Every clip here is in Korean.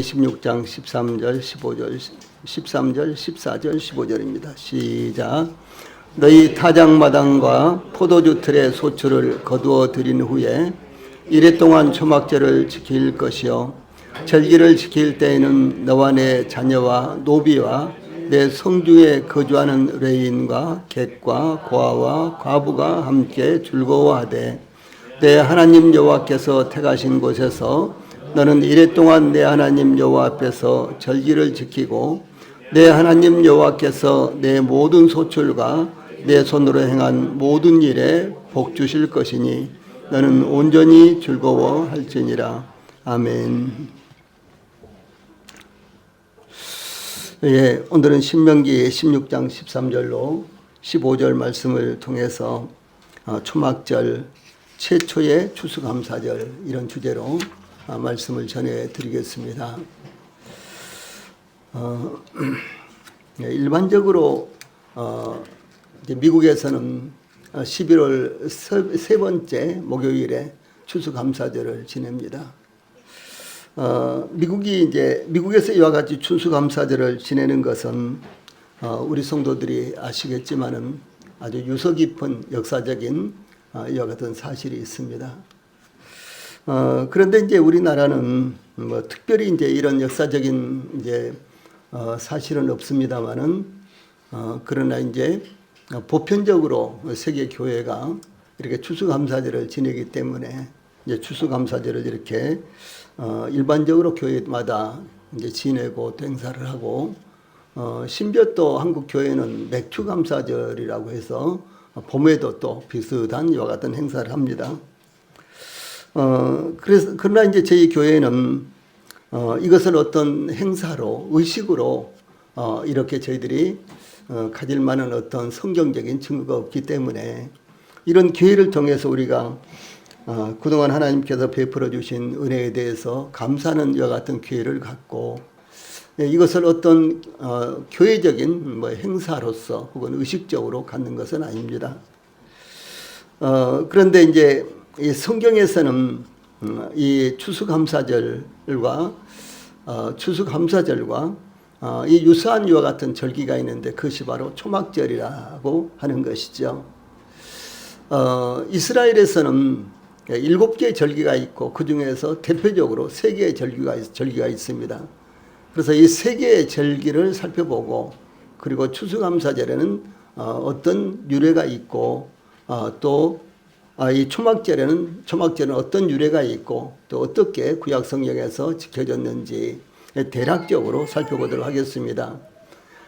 26장 13절, 15절, 13절, 14절, 15절입니다. 시작. 너희 타작마당과 포도주 틀의 소출을 거두어 들인 후에 이레 동안 초막절을 지킬 것이요 절기를 지킬 때에는 너와 내 자녀와 노비와 내 성중에 거주하는 레인과 객과 고아와 과부가 함께 즐거워하되 내 하나님 여호와께서 택하신 곳에서 너는 이레 동안 내 하나님 여호와 앞에서 절기를 지키고 내 하나님 여호와께서 내 모든 소출과 내 손으로 행한 모든 일에 복 주실 것이니 너는 온전히 즐거워할지니라. 아멘. 예, 오늘은 신명기 16장 13절로 15절 말씀을 통해서 초막절 최초의 추수감사절 이런 주제로 말씀을 전해드리겠습니다. 일반적으로 이제 미국에서는 11월 세 번째 목요일에 추수감사절을 지냅니다. 미국에서 이와 같이 추수감사절을 지내는 것은 우리 성도들이 아시겠지만은 아주 유서 깊은 역사적인 이와 같은 사실이 있습니다. 그런데 이제 우리나라는 특별히 이제 이런 역사적인 사실은 없습니다만은 그러나 이제 보편적으로 세계 교회가 이렇게 추수감사절을 지내기 때문에 이제 추수감사절을 이렇게 일반적으로 교회마다 이제 지내고 또 행사를 하고 심지어 또 한국 교회는 맥주감사절이라고 해서 봄에도 또 비슷한 이와 같은 행사를 합니다. 그러나 이제 저희 교회는 이것을 어떤 행사로 의식으로 이렇게 저희들이 가질 만한 어떤 성경적인 증거가 없기 때문에 이런 기회를 통해서 우리가 그동안 하나님께서 베풀어 주신 은혜에 대해서 감사하는 이와 같은 기회를 갖고 이것을 어떤 교회적인 행사로서 혹은 의식적으로 갖는 것은 아닙니다. 그런데 이제 이 성경에서는 이 추수감사절과 이 유사한 이와 같은 절기가 있는데 그것이 바로 초막절이라고 하는 것이죠. 이스라엘에서는 7개의 절기가 있고 그 중에서 대표적으로 3개의 절기가 있습니다. 그래서 이 3개의 절기를 살펴보고 그리고 추수감사절에는 어떤 유래가 있고 또 이 초막절에는 어떤 유래가 있고 또 어떻게 구약 성경에서 지켜졌는지 대략적으로 살펴보도록 하겠습니다.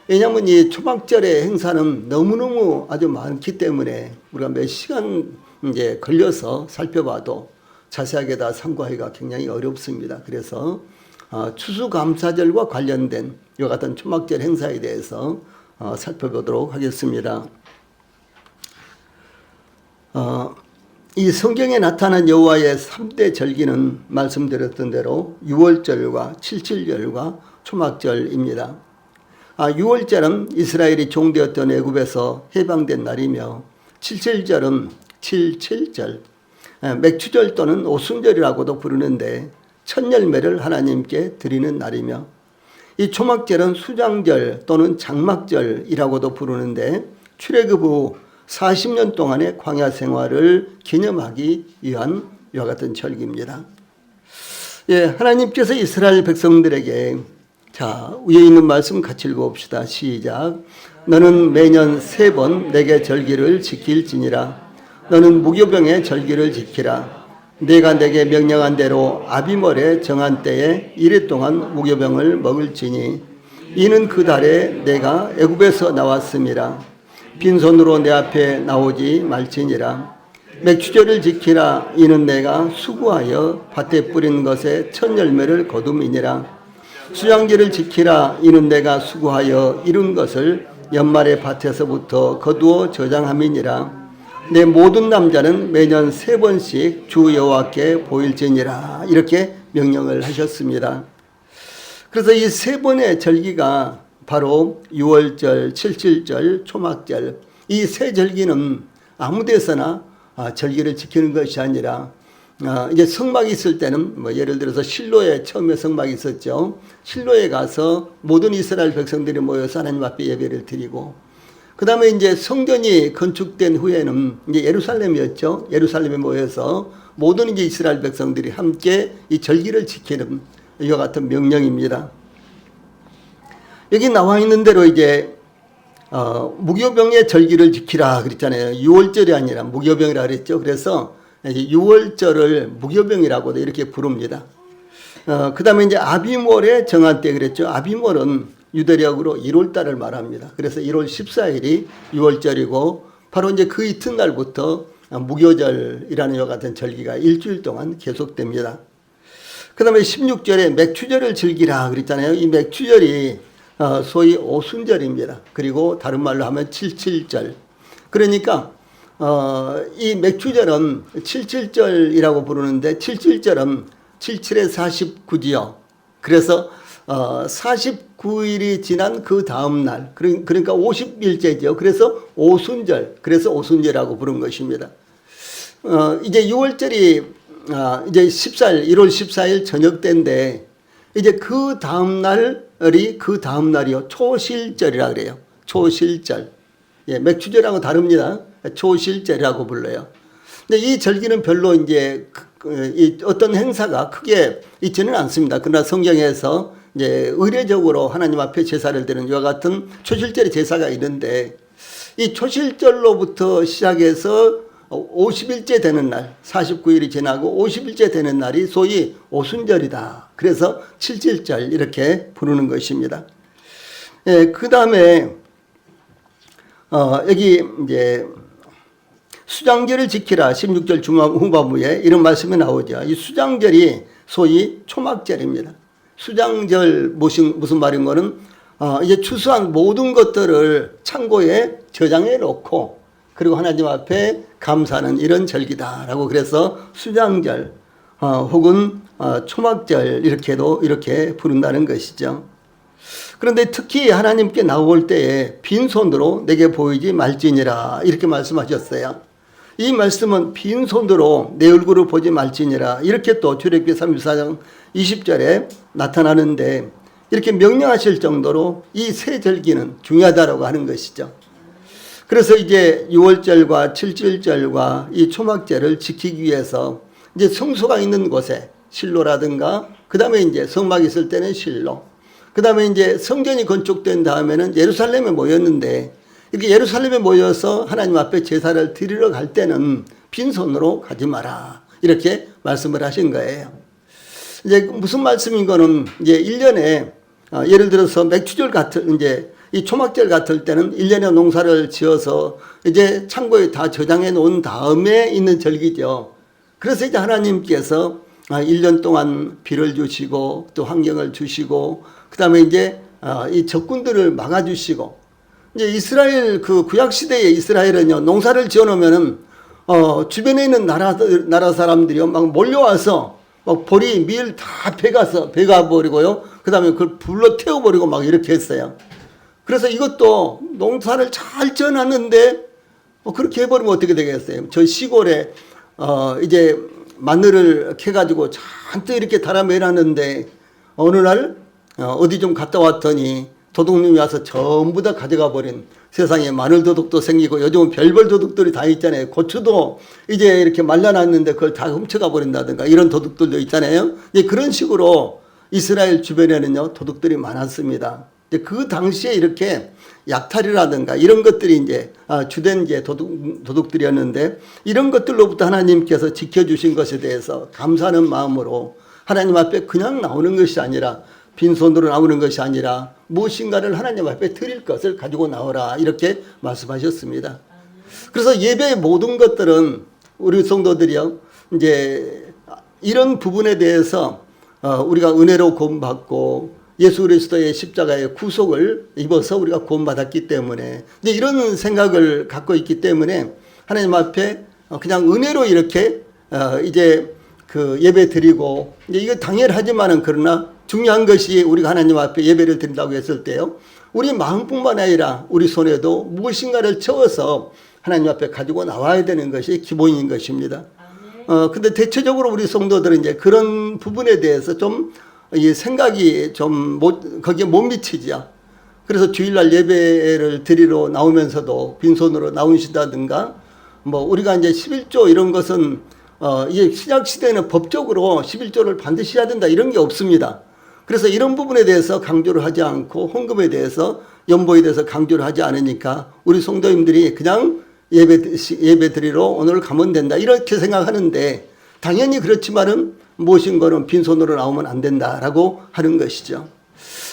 왜냐하면 이 초막절의 행사는 너무너무 아주 많기 때문에 우리가 몇 시간 이제 걸려서 살펴봐도 자세하게 다 상고하기가 굉장히 어렵습니다. 그래서 추수감사절과 관련된 이와 같은 초막절 행사에 대해서 살펴보도록 하겠습니다. 이 성경에 나타난 여호와의 3대 절기는 말씀드렸던 대로 유월절과 칠칠절과 초막절입니다. 유월절은 이스라엘이 종되었던 애굽에서 해방된 날이며 칠칠절은 칠칠절, 맥추절 또는 오순절이라고도 부르는데 첫 열매를 하나님께 드리는 날이며 이 초막절은 수장절 또는 장막절이라고도 부르는데 출애굽 후 40년 동안의 광야 생활을 기념하기 위한 이와 같은 절기입니다. 예, 하나님께서 이스라엘 백성들에게 위에 있는 말씀 같이 읽어봅시다. 시작. 너는 매년 3번 내게 절기를 지킬지니라. 너는 무교병의 절기를 지키라. 내가 내게 명령한 대로 아비멀에 정한 때에 이레 동안 무교병을 먹을지니 이는 그 달에 내가 애굽에서 나왔음이라. 빈손으로 내 앞에 나오지 말지니라. 맥추절을 지키라. 이는 내가 수고하여 밭에 뿌린 것의 첫 열매를 거둠이니라. 수양절을 지키라. 이는 내가 수고하여 이룬 것을 연말의 밭에서부터 거두어 저장함이니라. 내 모든 남자는 매년 3번씩 주 여호와께 보일지니라. 이렇게 명령을 하셨습니다. 그래서 이 3번의 절기가 바로 유월절, 칠칠절, 초막절 이 3 절기는 아무 데서나 절기를 지키는 것이 아니라 이제 성막이 있을 때는 뭐 예를 들어서 실로에 처음에 성막이 있었죠. 실로에 가서 모든 이스라엘 백성들이 모여서 하나님 앞에 예배를 드리고, 그 다음에 이제 성전이 건축된 후에는 이제 예루살렘이었죠. 예루살렘에 모여서 모든 이제 이스라엘 백성들이 함께 이 절기를 지키는 이와 같은 명령입니다. 여기 나와 있는 대로 이제 무교병의 절기를 지키라 그랬잖아요. 6월절이 아니라 무교병이라 그랬죠. 그래서 6월절을 무교병이라고도 이렇게 부릅니다. 그 다음에 이제 아비몰의 정한 때 그랬죠. 아비몰은 유대력으로 1월달을 말합니다. 그래서 1월 14일이 6월절이고 바로 이제 그 이튿날부터 무교절이라는 이와 같은 절기가 일주일 동안 계속됩니다. 그 다음에 16절에 맥추절을 즐기라 그랬잖아요. 이 맥추절이 소위 오순절입니다. 그리고 다른 말로 하면 칠칠절. 그러니까 이 맥추절은 칠칠절이라고 부르는데, 칠칠절은 77에 49지요. 그래서 49일이 지난 그 다음 날, 그러니까 50일째죠. 그래서 오순절, 그래서 오순절이라고 부른 것입니다. 이제 6월절이 이제 14일, 1월 14일 저녁 때인데, 이제 그 다음 날이요. 초실절이라 그래요. 초실절. 예, 맥추절하고 다릅니다. 초실절이라고 불러요. 근데 이 절기는 별로 이제 어떤 행사가 크게 있지는 않습니다. 그러나 성경에서 이제 의례적으로 하나님 앞에 제사를 드리는 이와 같은 초실절의 제사가 있는데, 이 초실절로부터 시작해서 50일째 되는 날, 49일이 지나고 50일째 되는 날이 소위 오순절이다. 그래서 칠칠절 이렇게 부르는 것입니다. 예, 그 다음에 여기 이제 수장절을 지키라 16절 후반부에 이런 말씀이 나오죠. 이 수장절이 소위 초막절입니다. 수장절 무슨 말인 거는 이제 추수한 모든 것들을 창고에 저장해 놓고 그리고 하나님 앞에 감사하는 이런 절기다라고, 그래서 수장절 혹은 초막절 이렇게 부른다는 것이죠. 그런데 특히 하나님께 나올 때에 빈손으로 내게 보이지 말지니라 이렇게 말씀하셨어요. 이 말씀은 빈손으로 내 얼굴을 보지 말지니라 이렇게 또 출애굽기 34장 20절에 나타나는데, 이렇게 명령하실 정도로 이 세 절기는 중요하다고 하는 것이죠. 그래서 이제 6월절과 칠칠절과 이 초막절을 지키기 위해서 이제 성소가 있는 곳에 실로라든가, 그 다음에 이제 성막이 있을 때는 실로, 그 다음에 이제 성전이 건축된 다음에는 예루살렘에 모였는데, 이렇게 예루살렘에 모여서 하나님 앞에 제사를 드리러 갈 때는 빈손으로 가지 마라 이렇게 말씀을 하신 거예요. 이제 무슨 말씀인 거는, 이제 1년에 예를 들어서 맥추절 같은 이제 이 초막절 같을 때는 1년에 농사를 지어서 이제 창고에 다 저장해 놓은 다음에 있는 절기죠. 그래서 이제 하나님께서 1년 동안 비를 주시고 또 환경을 주시고, 그 다음에 이제 이 적군들을 막아주시고, 이제 이스라엘 그 구약시대의 이스라엘은요, 농사를 지어 놓으면은 주변에 있는 나라 사람들이요 막 몰려와서 막 보리 밀 다 베가 버리고요, 그 다음에 그걸 불로 태워버리고 막 이렇게 했어요. 그래서 이것도 농사를 잘 지어놨는데 그렇게 해버리면 어떻게 되겠어요? 저 시골에 이제 마늘을 캐가지고 잔뜩 이렇게 달아매놨는데 어느 날 어디 좀 갔다 왔더니 도둑님이 와서 전부 다 가져가 버린, 세상에 마늘 도둑도 생기고 요즘은 별별 도둑들이 다 있잖아요. 고추도 이제 이렇게 말라놨는데 그걸 다 훔쳐가 버린다든가 이런 도둑들도 있잖아요. 이제 그런 식으로 이스라엘 주변에는요 도둑들이 많았습니다. 그 당시에 이렇게 약탈이라든가 이런 것들이 이제 주된 이제 도둑들이었는데, 이런 것들로부터 하나님께서 지켜주신 것에 대해서 감사하는 마음으로 하나님 앞에 그냥 나오는 것이 아니라, 빈손으로 나오는 것이 아니라 무엇인가를 하나님 앞에 드릴 것을 가지고 나오라 이렇게 말씀하셨습니다. 그래서 예배의 모든 것들은 우리 성도들이요 이제 이런 부분에 대해서 우리가 은혜로 구원받고 예수 그리스도의 십자가의 구속을 입어서 우리가 구원받았기 때문에, 이제 이런 생각을 갖고 있기 때문에 하나님 앞에 그냥 은혜로 이렇게 이제 그 예배 드리고, 이제 이거 당연하지만은 그러나 중요한 것이 우리가 하나님 앞에 예배를 드린다고 했을 때요, 우리 마음뿐만 아니라 우리 손에도 무엇인가를 채워서 하나님 앞에 가지고 나와야 되는 것이 기본인 것입니다. 근데 대체적으로 우리 성도들은 이제 그런 부분에 대해서 좀 이 생각이 좀 거기에 못 미치죠. 그래서 주일날 예배를 드리러 나오면서도 빈손으로 나오신다든가, 뭐 우리가 이제 11조 이런 것은 이게 신약 시대에는 법적으로 11조를 반드시 해야 된다 이런 게 없습니다. 그래서 이런 부분에 대해서 강조를 하지 않고 헌금에 대해서 연보에 대해서 강조를 하지 않으니까 우리 성도님들이 그냥 예배 드리러 오늘 가면 된다 이렇게 생각하는데, 당연히 그렇지만은 모신 거는 빈손으로 나오면 안 된다라고 하는 것이죠.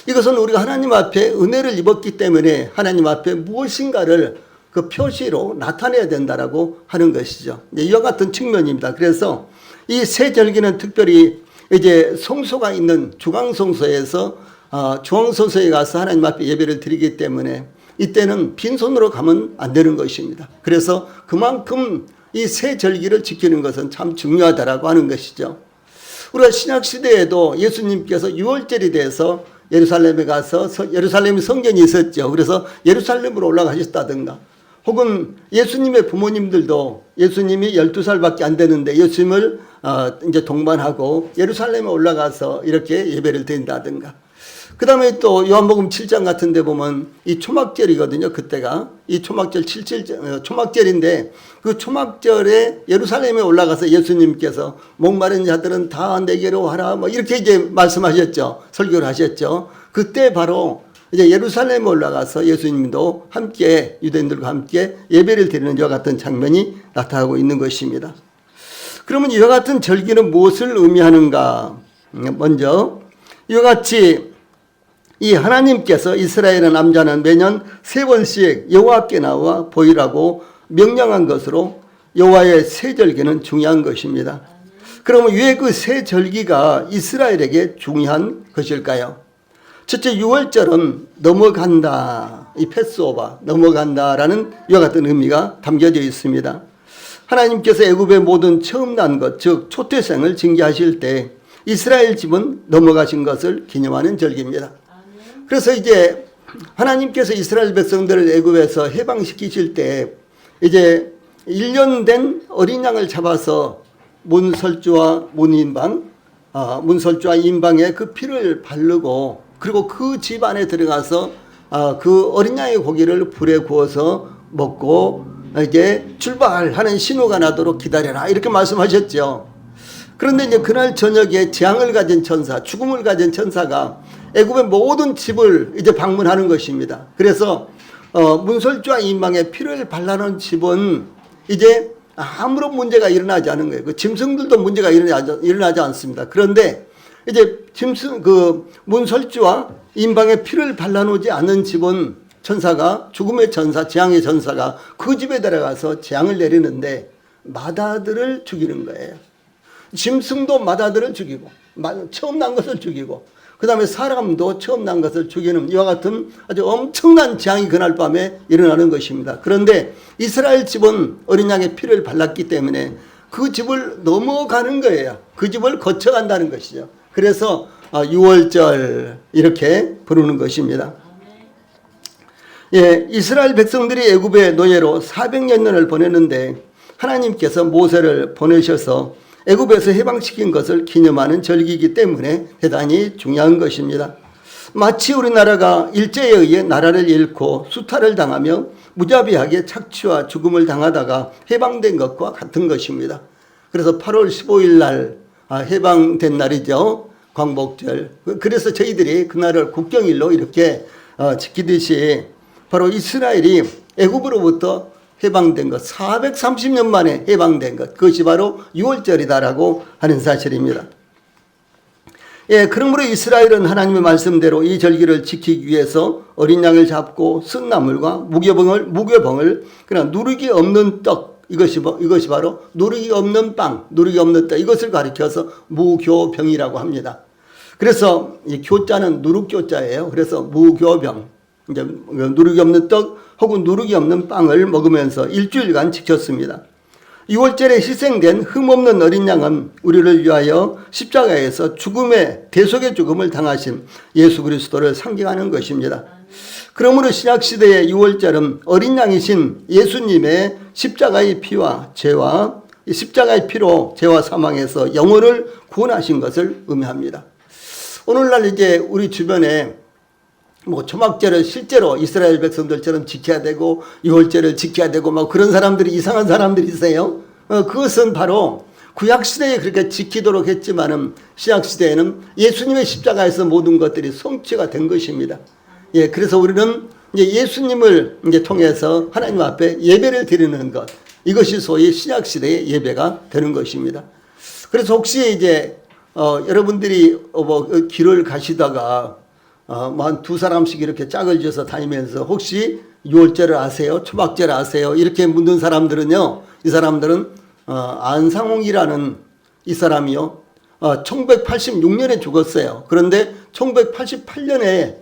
이것은 우리가 하나님 앞에 은혜를 입었기 때문에 하나님 앞에 무엇인가를 그 표시로 나타내야 된다라고 하는 것이죠. 이와 같은 측면입니다. 그래서 이 새 절기는 특별히 이제 성소가 있는 중앙성소에서 중앙성소에 가서 하나님 앞에 예배를 드리기 때문에 이때는 빈손으로 가면 안 되는 것입니다. 그래서 그만큼 이 새 절기를 지키는 것은 참 중요하다라고 하는 것이죠. 우리가 신약 시대에도 예수님께서 6월절이 돼서 예루살렘에 가서 예루살렘 성전이 있었죠. 그래서 예루살렘으로 올라가셨다든가, 혹은 예수님의 부모님들도 예수님이 12살밖에 안 되는데 예수님을 이제 동반하고 예루살렘에 올라가서 이렇게 예배를 드린다든가, 그 다음에 또 요한복음 7장 같은 데 보면 이 초막절이거든요. 그때가 이 초막절 초막절인데 그 초막절에 예루살렘에 올라가서 예수님께서 목마른 자들은 다 내게로 와라 뭐 이렇게 이제 말씀하셨죠. 설교를 하셨죠. 그때 바로 이제 예루살렘에 올라가서 예수님도 함께 유대인들과 함께 예배를 드리는 이와 같은 장면이 나타나고 있는 것입니다. 그러면 이와 같은 절기는 무엇을 의미하는가? 먼저 이와 같이 이 하나님께서 이스라엘의 남자는 매년 3번씩 여호와께 나와 보이라고 명령한 것으로 여호와의 새 절기는 중요한 것입니다. 그러면 왜 그 새 절기가 이스라엘에게 중요한 것일까요? 첫째, 6월절은 넘어간다, 이 패스오버, 넘어간다라는 이와 같은 의미가 담겨져 있습니다. 하나님께서 애굽의 모든 처음 난 것, 즉 초태생을 징계하실 때 이스라엘 집은 넘어가신 것을 기념하는 절기입니다. 그래서 이제 하나님께서 이스라엘 백성들을 애굽에서 해방시키실 때 이제 1년 된 어린 양을 잡아서 문설주와 인방에 그 피를 바르고, 그리고 그 집 안에 들어가서 그 어린 양의 고기를 불에 구워서 먹고 이제 출발하는 신호가 나도록 기다려라 이렇게 말씀하셨죠. 그런데 이제 그날 저녁에 재앙을 가진 천사, 죽음을 가진 천사가 애굽의 모든 집을 이제 방문하는 것입니다. 그래서 문설주와 인방에 피를 발라놓은 집은 이제 아무런 문제가 일어나지 않은 거예요. 그 짐승들도 문제가 일어나지 않습니다. 그런데 이제 문설주와 인방에 피를 발라놓지 않은 집은 천사가, 죽음의 천사, 재앙의 천사가 그 집에 들어가서 재앙을 내리는데 맏아들을 죽이는 거예요. 짐승도 맏아들을 죽이고, 처음 난 것을 죽이고, 그 다음에 사람도 처음 난 것을 죽이는 이와 같은 아주 엄청난 재앙이 그날 밤에 일어나는 것입니다. 그런데 이스라엘 집은 어린 양의 피를 발랐기 때문에 그 집을 넘어가는 거예요. 그 집을 거쳐간다는 것이죠. 그래서 6월절 이렇게 부르는 것입니다. 예, 이스라엘 백성들이 애굽의 노예로 400년을 보냈는데 하나님께서 모세를 보내셔서 애굽에서 해방시킨 것을 기념하는 절기이기 때문에 대단히 중요한 것입니다. 마치 우리나라가 일제에 의해 나라를 잃고 수탈을 당하며 무자비하게 착취와 죽음을 당하다가 해방된 것과 같은 것입니다. 그래서 8월 15일 날 해방된 날이죠. 광복절. 그래서 저희들이 그날을 국경일로 이렇게 지키듯이 바로 이스라엘이 애굽으로부터 해방된 것, 430년 만에 해방된 것, 그것이 바로 6월절이다라고 하는 사실입니다. 예, 그러므로 이스라엘은 하나님의 말씀대로 이 절기를 지키기 위해서 어린 양을 잡고 쓴 나물과 무교병을 그냥 누룩이 없는 떡, 이것이 바로 누룩이 없는 빵, 누룩이 없는 떡, 이것을 가리켜서 무교병이라고 합니다. 그래서 이 교자는 누룩교자예요. 그래서 무교병, 이제 누룩이 없는 떡 혹은 누룩이 없는 빵을 먹으면서 일주일간 지켰습니다. 6월절에 희생된 흠없는 어린 양은 우리를 위하여 십자가에서 대속의 죽음을 당하신 예수 그리스도를 상징하는 것입니다. 그러므로 신약시대의 6월절은 어린 양이신 예수님의 십자가의 피와 죄와 이 십자가의 피로 죄와 사망에서 영혼을 구원하신 것을 의미합니다. 오늘날 이제 우리 주변에 뭐 초막절을 실제로 이스라엘 백성들처럼 지켜야 되고 유월절을 지켜야 되고 막 그런 사람들이, 이상한 사람들이 있어요. 그것은 바로 구약시대에 그렇게 지키도록 했지만은 신약시대에는 예수님의 십자가에서 모든 것들이 성취가 된 것입니다. 예, 그래서 우리는 이제 예수님을 이제 통해서 하나님 앞에 예배를 드리는 것, 이것이 소위 신약시대의 예배가 되는 것입니다. 그래서 혹시 이제 여러분들이 뭐 길을 가시다가 뭐 한 두 사람씩 이렇게 짝을 지어서 다니면서 혹시 유월절을 아세요? 초막절을 아세요? 이렇게 묻는 사람들은요, 이 사람들은 안상홍이라는 이 사람이요, 1986년에 죽었어요. 그런데 1988년에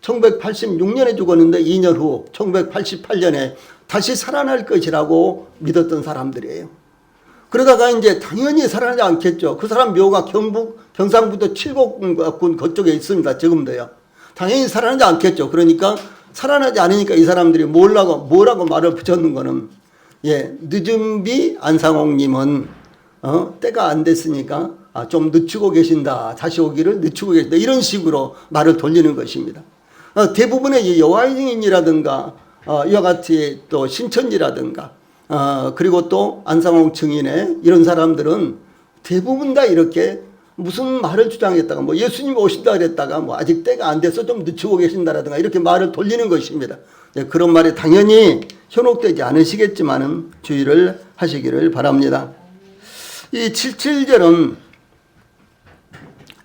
죽었는데 2년 후 1988년에 다시 살아날 것이라고 믿었던 사람들이에요. 그러다가 이제 당연히 살아나지 않겠죠. 그 사람 묘가 경상북도 칠곡군 그쪽에 있습니다. 지금도요. 당연히 살아나지 않겠죠. 그러니까 살아나지 않으니까 이 사람들이 뭐라고 말을 붙였는 거는, 예, 늦은비 안상홍님은 때가 안 됐으니까 좀 늦추고 계신다. 다시 오기를 늦추고 계신다. 이런 식으로 말을 돌리는 것입니다. 대부분의 여호와의 증인이라든가 이와 같이 또 신천지라든가 그리고 또 안상홍 증인의 이런 사람들은 대부분 다 이렇게 무슨 말을 주장했다가 뭐 예수님 오신다 그랬다가 뭐 아직 때가 안 돼서 좀 늦추고 계신다라든가 이렇게 말을 돌리는 것입니다. 그런 말이 당연히 현혹되지 않으시겠지만은 주의를 하시기를 바랍니다. 이 77절은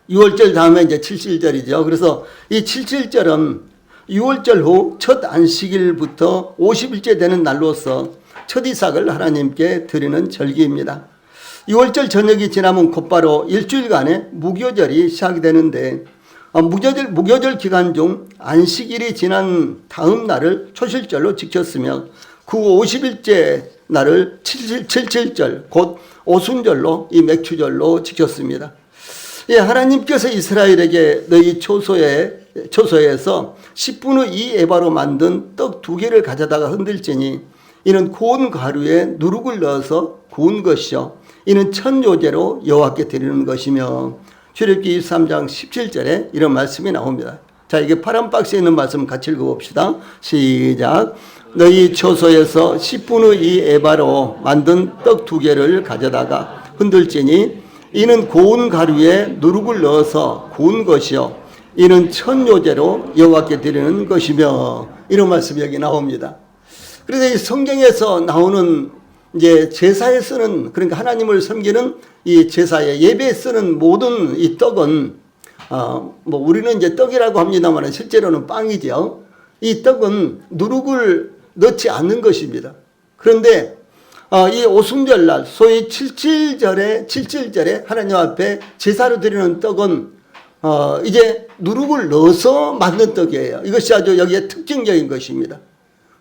6월절 다음에 이제 77절이죠. 그래서 이 77절은 6월절 후 첫 안식일부터 50일째 되는 날로서 첫 이삭을 하나님께 드리는 절기입니다. 6월절 저녁이 지나면 곧바로 일주일간의 무교절이 시작이 되는데 무교절 기간 중 안식일이 지난 다음 날을 초실절로 지켰으며 그 50일째 날을 77절 곧 오순절로 이 맥추절로 지켰습니다. 예, 하나님께서 이스라엘에게 너희 초소에서 10분의 2 에바로 만든 떡 2개를 가져다가 흔들지니 이는 고운 가루에 누룩을 넣어서 구운 것이요 이는 천요제로 여호와께 드리는 것이며, 출애굽기 23장 17절에 이런 말씀이 나옵니다. 자, 이게 파란 박스에 있는 말씀 같이 읽어봅시다. 시작. 너희 초소에서 10분의 2 에바로 만든 떡 2개를 가져다가 흔들지니 이는 고운 가루에 누룩을 넣어서 구운 것이요 이는 천요제로 여호와께 드리는 것이며, 이런 말씀이 여기 나옵니다. 그래서 이 성경에서 나오는 이제 제사에 쓰는, 그러니까 하나님을 섬기는 이 제사에 예배에 쓰는 모든 이 떡은 뭐 우리는 이제 떡이라고 합니다만 실제로는 빵이죠. 이 떡은 누룩을 넣지 않는 것입니다. 그런데 이 오순절날 소위 77절에 하나님 앞에 제사로 드리는 떡은 이제 누룩을 넣어서 만든 떡이에요. 이것이 아주 여기에 특징적인 것입니다.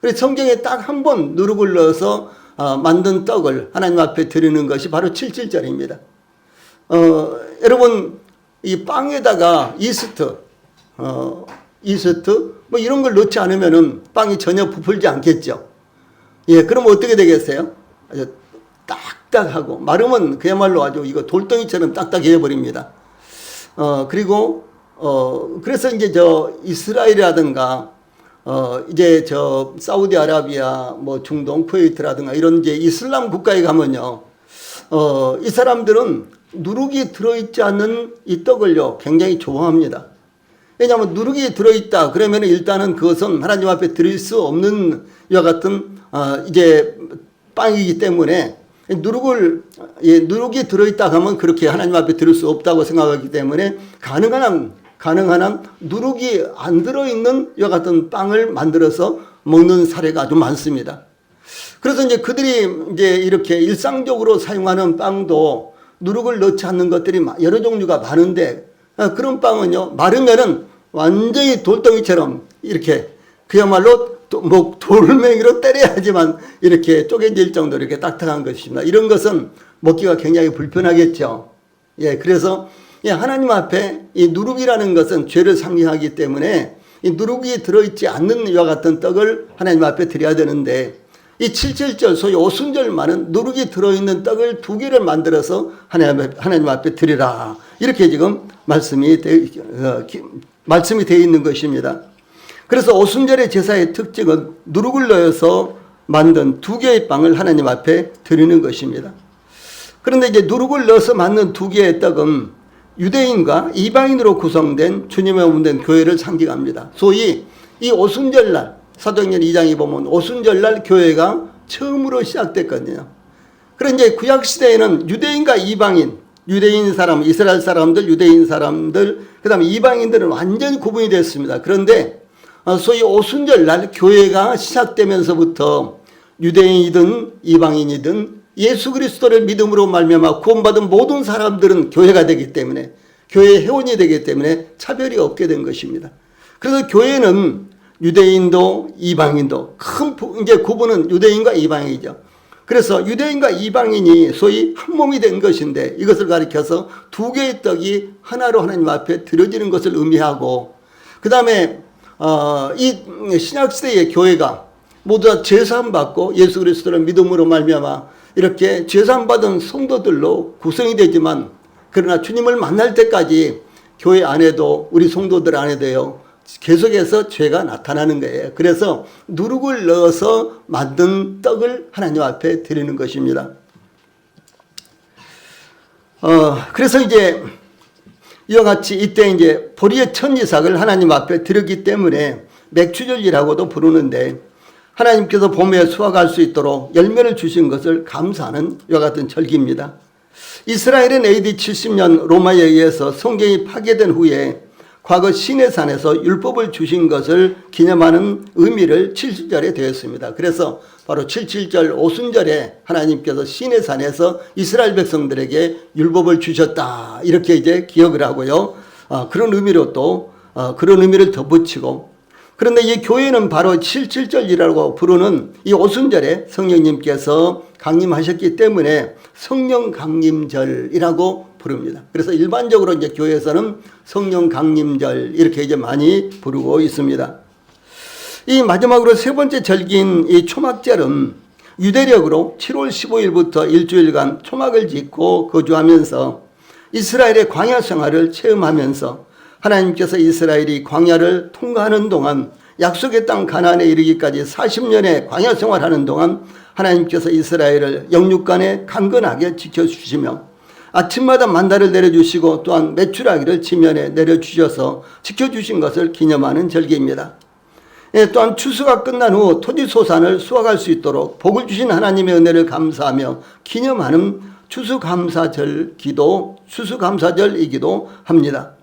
그래서 성경에 딱 한 번 누룩을 넣어서 만든 떡을 하나님 앞에 드리는 것이 바로 77절입니다. 여러분, 이 빵에다가 이스트 뭐 이런 걸 넣지 않으면은 빵이 전혀 부풀지 않겠죠. 예, 그럼 어떻게 되겠어요? 아주 딱딱하고, 마르면 그야말로 아주 이거 돌덩이처럼 딱딱해 버립니다. 그리고 그래서 이제 이스라엘이라든가 이제 사우디아라비아, 뭐 중동, 쿠웨이트라든가 이런 이제 이슬람 국가에 가면요, 이 사람들은 누룩이 들어있지 않는 이 떡을요 굉장히 좋아합니다. 왜냐하면 누룩이 들어있다 그러면 일단은 그것은 하나님 앞에 드릴 수 없는 이와 같은 이제 빵이기 때문에 누룩이 들어있다 하면 그렇게 하나님 앞에 드릴 수 없다고 생각하기 때문에 가능한 한 누룩이 안 들어있는 이와 같은 빵을 만들어서 먹는 사례가 아주 많습니다. 그래서 이제 그들이 이제 이렇게 일상적으로 사용하는 빵도 누룩을 넣지 않는 것들이 여러 종류가 많은데, 그런 빵은요 마르면은 완전히 돌덩이처럼 이렇게 그야말로 뭐 돌멩이로 때려야지만 이렇게 쪼개질 정도로 이렇게 딱딱한 것입니다. 이런 것은 먹기가 굉장히 불편하겠죠. 예, 그래서 하나님 앞에 이 누룩이라는 것은 죄를 상징하기 때문에 이 누룩이 들어있지 않는 이와 같은 떡을 하나님 앞에 드려야 되는데, 이 7.7절 소위 오순절만은 누룩이 들어있는 떡을 2개를 만들어서 하나님 앞에 드리라. 이렇게 지금 말씀이 되어 있는 것입니다. 그래서 오순절의 제사의 특징은 누룩을 넣어서 만든 2개의 빵을 하나님 앞에 드리는 것입니다. 그런데 이제 누룩을 넣어서 만든 2개의 떡은 유대인과 이방인으로 구성된 주님의 몸된 교회를 상징합니다. 소위 이 오순절날 사도행전 2장에 보면 오순절날 교회가 처음으로 시작됐거든요. 그런데 구약시대에는 유대인과 이방인, 유대인 사람, 이스라엘 사람들, 유대인 사람들, 그 다음에 이방인들은 완전히 구분이 됐습니다. 그런데 소위 오순절날 교회가 시작되면서부터 유대인이든 이방인이든 예수 그리스도를 믿음으로 말미암아 구원받은 모든 사람들은 교회가 되기 때문에, 교회의 회원이 되기 때문에 차별이 없게 된 것입니다. 그래서 교회는 유대인도 이방인도 큰 이제 구분은 유대인과 이방인이죠. 그래서 유대인과 이방인이 소위 한 몸이 된 것인데, 이것을 가리켜서 2개의 떡이 하나로 하나님 앞에 드려지는 것을 의미하고, 그 다음에 이 신약시대의 교회가 모두 다 제사함 받고 예수 그리스도를 믿음으로 말미암아 이렇게 제사함 받은 성도들로 구성이 되지만, 그러나 주님을 만날 때까지 교회 안에도, 우리 성도들 안에도요 계속해서 죄가 나타나는 거예요. 그래서 누룩을 넣어서 만든 떡을 하나님 앞에 드리는 것입니다. 그래서 이제 이와 같이 이때 이제 보리의 첫 이삭을 하나님 앞에 드렸기 때문에 맥추절이라고도 부르는데, 하나님께서 봄에 수확할 수 있도록 열매를 주신 것을 감사하는 이와 같은 절기입니다. 이스라엘은 AD 70년 로마에 의해서 성경이 파괴된 후에 과거 시내산에서 율법을 주신 것을 기념하는 의미를 7.7절에 되었습니다. 그래서 바로 7.7절 오순절에 하나님께서 시내산에서 이스라엘 백성들에게 율법을 주셨다, 이렇게 이제 기억을 하고요. 그런 의미로 또 그런 의미를 덧붙이고, 그런데 이 교회는 바로 7.7절이라고 부르는 이 오순절에 성령님께서 강림하셨기 때문에 성령 강림절이라고 부릅니다. 그래서 일반적으로 이제 교회에서는 성령 강림절 이렇게 이제 많이 부르고 있습니다. 이 마지막으로 세 번째 절기인 이 초막절은 유대력으로 7월 15일부터 일주일간 초막을 짓고 거주하면서 이스라엘의 광야 생활을 체험하면서 하나님께서 이스라엘이 광야를 통과하는 동안 약속의 땅 가나안에 이르기까지 40년의 광야 생활하는 동안 하나님께서 이스라엘을 영육간에 강건하게 지켜주시며 아침마다 만나를 내려주시고 또한 메추라기를 지면에 내려주셔서 지켜주신 것을 기념하는 절기입니다. 또한 추수가 끝난 후 토지소산을 수확할 수 있도록 복을 주신 하나님의 은혜를 감사하며 기념하는 추수감사절이기도 합니다.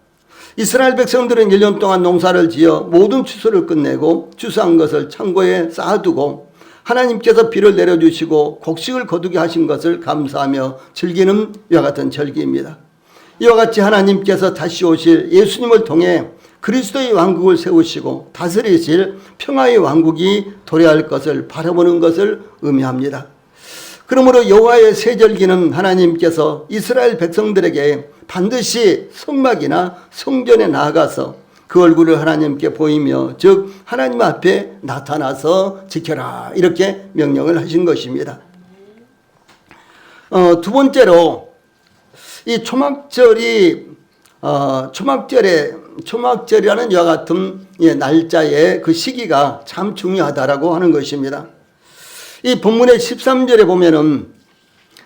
이스라엘 백성들은 1년 동안 농사를 지어 모든 추수를 끝내고 추수한 것을 창고에 쌓아두고 하나님께서 비를 내려주시고 곡식을 거두게 하신 것을 감사하며 즐기는 이와 같은 절기입니다. 이와 같이 하나님께서 다시 오실 예수님을 통해 그리스도의 왕국을 세우시고 다스리실 평화의 왕국이 도래할 것을 바라보는 것을 의미합니다. 그러므로 여호와의 새 절기는 하나님께서 이스라엘 백성들에게 반드시 성막이나 성전에 나아가서 그 얼굴을 하나님께 보이며, 즉 하나님 앞에 나타나서 지켜라, 이렇게 명령을 하신 것입니다. 두 번째로 이 초막절이라는 이와 같은 날짜의 그 시기가 참 중요하다라고 하는 것입니다. 이 본문의 13절에 보면은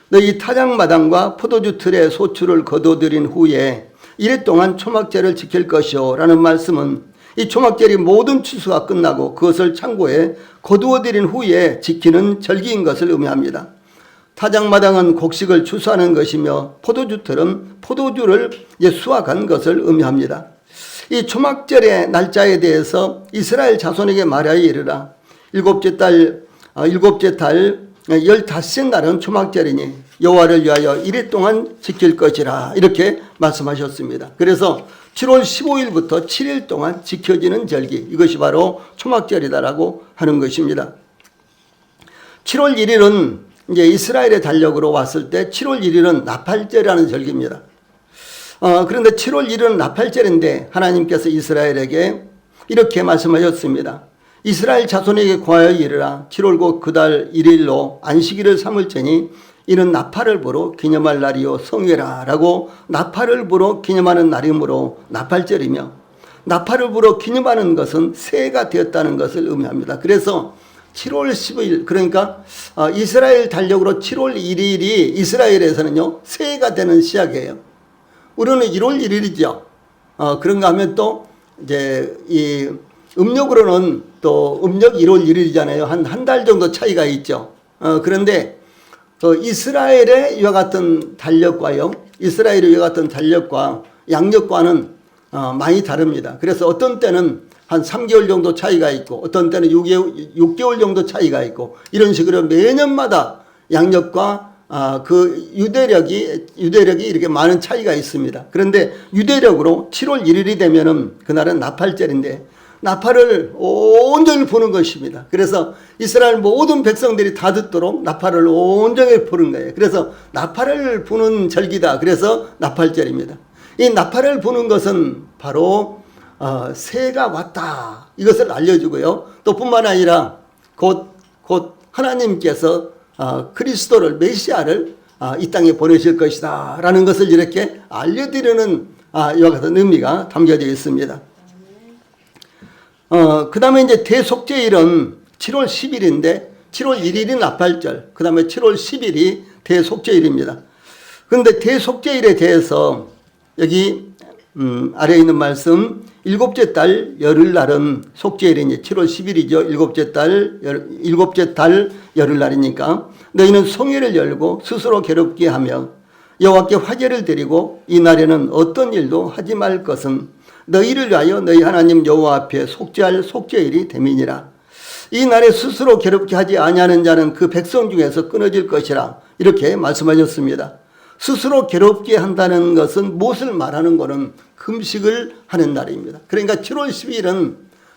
너희 타작마당과 포도주 틀에 소출을 거둬들인 후에 이래 동안 초막절을 지킬 것이요 라는 말씀은 이 초막절이 모든 추수가 끝나고 그것을 창고에 거두어들인 후에 지키는 절기인 것을 의미합니다. 타작마당은 곡식을 추수하는 것이며 포도주 틀은 포도주를 수확한 것을 의미합니다. 이 초막절의 날짜에 대해서 이스라엘 자손에게 말하여 이르라. 일곱째 달 15째 날은 초막절이니 여호와를 위하여 이래 동안 지킬 것이라, 이렇게 말씀하셨습니다. 그래서 7월 15일부터 7일 동안 지켜지는 절기, 이것이 바로 초막절이다라고 하는 것입니다. 7월 1일은 이제 이스라엘의 달력으로 왔을 때 7월 1일은 나팔절이라는 절기입니다. 그런데 7월 1일은 나팔절인데 하나님께서 이스라엘에게 이렇게 말씀하셨습니다. 이스라엘 자손에게 구하여 이르라. 7월 곧 그달 1일로 안식일을 삼을지니 이는 나팔을 불어 기념할 날이요 성회라 라고 나팔을 불어 기념하는 날이므로 나팔절이며, 나팔을 불어 기념하는 것은 새해가 되었다는 것을 의미합니다. 그래서 7월 15일, 그러니까 이스라엘 달력으로 7월 1일이 이스라엘에서는요 새해가 되는 시작이에요. 우리는 1월 1일이죠. 그런가 하면 또 이제 이 음력으로는 또 음력 1월 1일이잖아요. 한 달 정도 차이가 있죠. 그런데 이스라엘의 이와 같은 달력과요, 이스라엘의 이와 같은 달력과 양력과는 많이 다릅니다. 그래서 어떤 때는 한 3개월 정도 차이가 있고, 어떤 때는 6개월 정도 차이가 있고, 이런 식으로 매년마다 양력과 그 유대력이 이렇게 많은 차이가 있습니다. 그런데 유대력으로 7월 1일이 되면은 그날은 나팔절인데 나팔을 온전히 부는 것입니다. 그래서 이스라엘 모든 백성들이 다 듣도록 나팔을 온전히 부는 거예요. 그래서 나팔을 부는 절기다. 그래서 나팔절입니다. 이 나팔을 부는 것은 바로 새해가 왔다, 이것을 알려주고요. 또 뿐만 아니라 곧 하나님께서 그리스도를, 메시아를 이 땅에 보내실 것이다 라는 것을 이렇게 알려드리는 이와 같은 의미가 담겨져 있습니다. 그 다음에 이제 대속죄일은 7월 10일인데 7월 1일이 나팔절, 그 다음에 7월 10일이 대속죄일입니다. 그런데 대속죄일에 대해서 여기 아래에 있는 말씀, 일곱째 달 열흘날은 속죄일이니 7월 10일이죠. 일곱째 달 열흘날이니까 너희는 성회를 열고 스스로 괴롭게 하며 여호와께 화제를 드리고 이 날에는 어떤 일도 하지 말 것은 너희를 위하여 너희 하나님 여호와 앞에 속죄할 속죄일이 됨이니라. 이 날에 스스로 괴롭게 하지 아니하는 자는 그 백성 중에서 끊어질 것이라, 이렇게 말씀하셨습니다. 스스로 괴롭게 한다는 것은 무엇을 말하는 거는 금식을 하는 날입니다. 그러니까 7월 10일은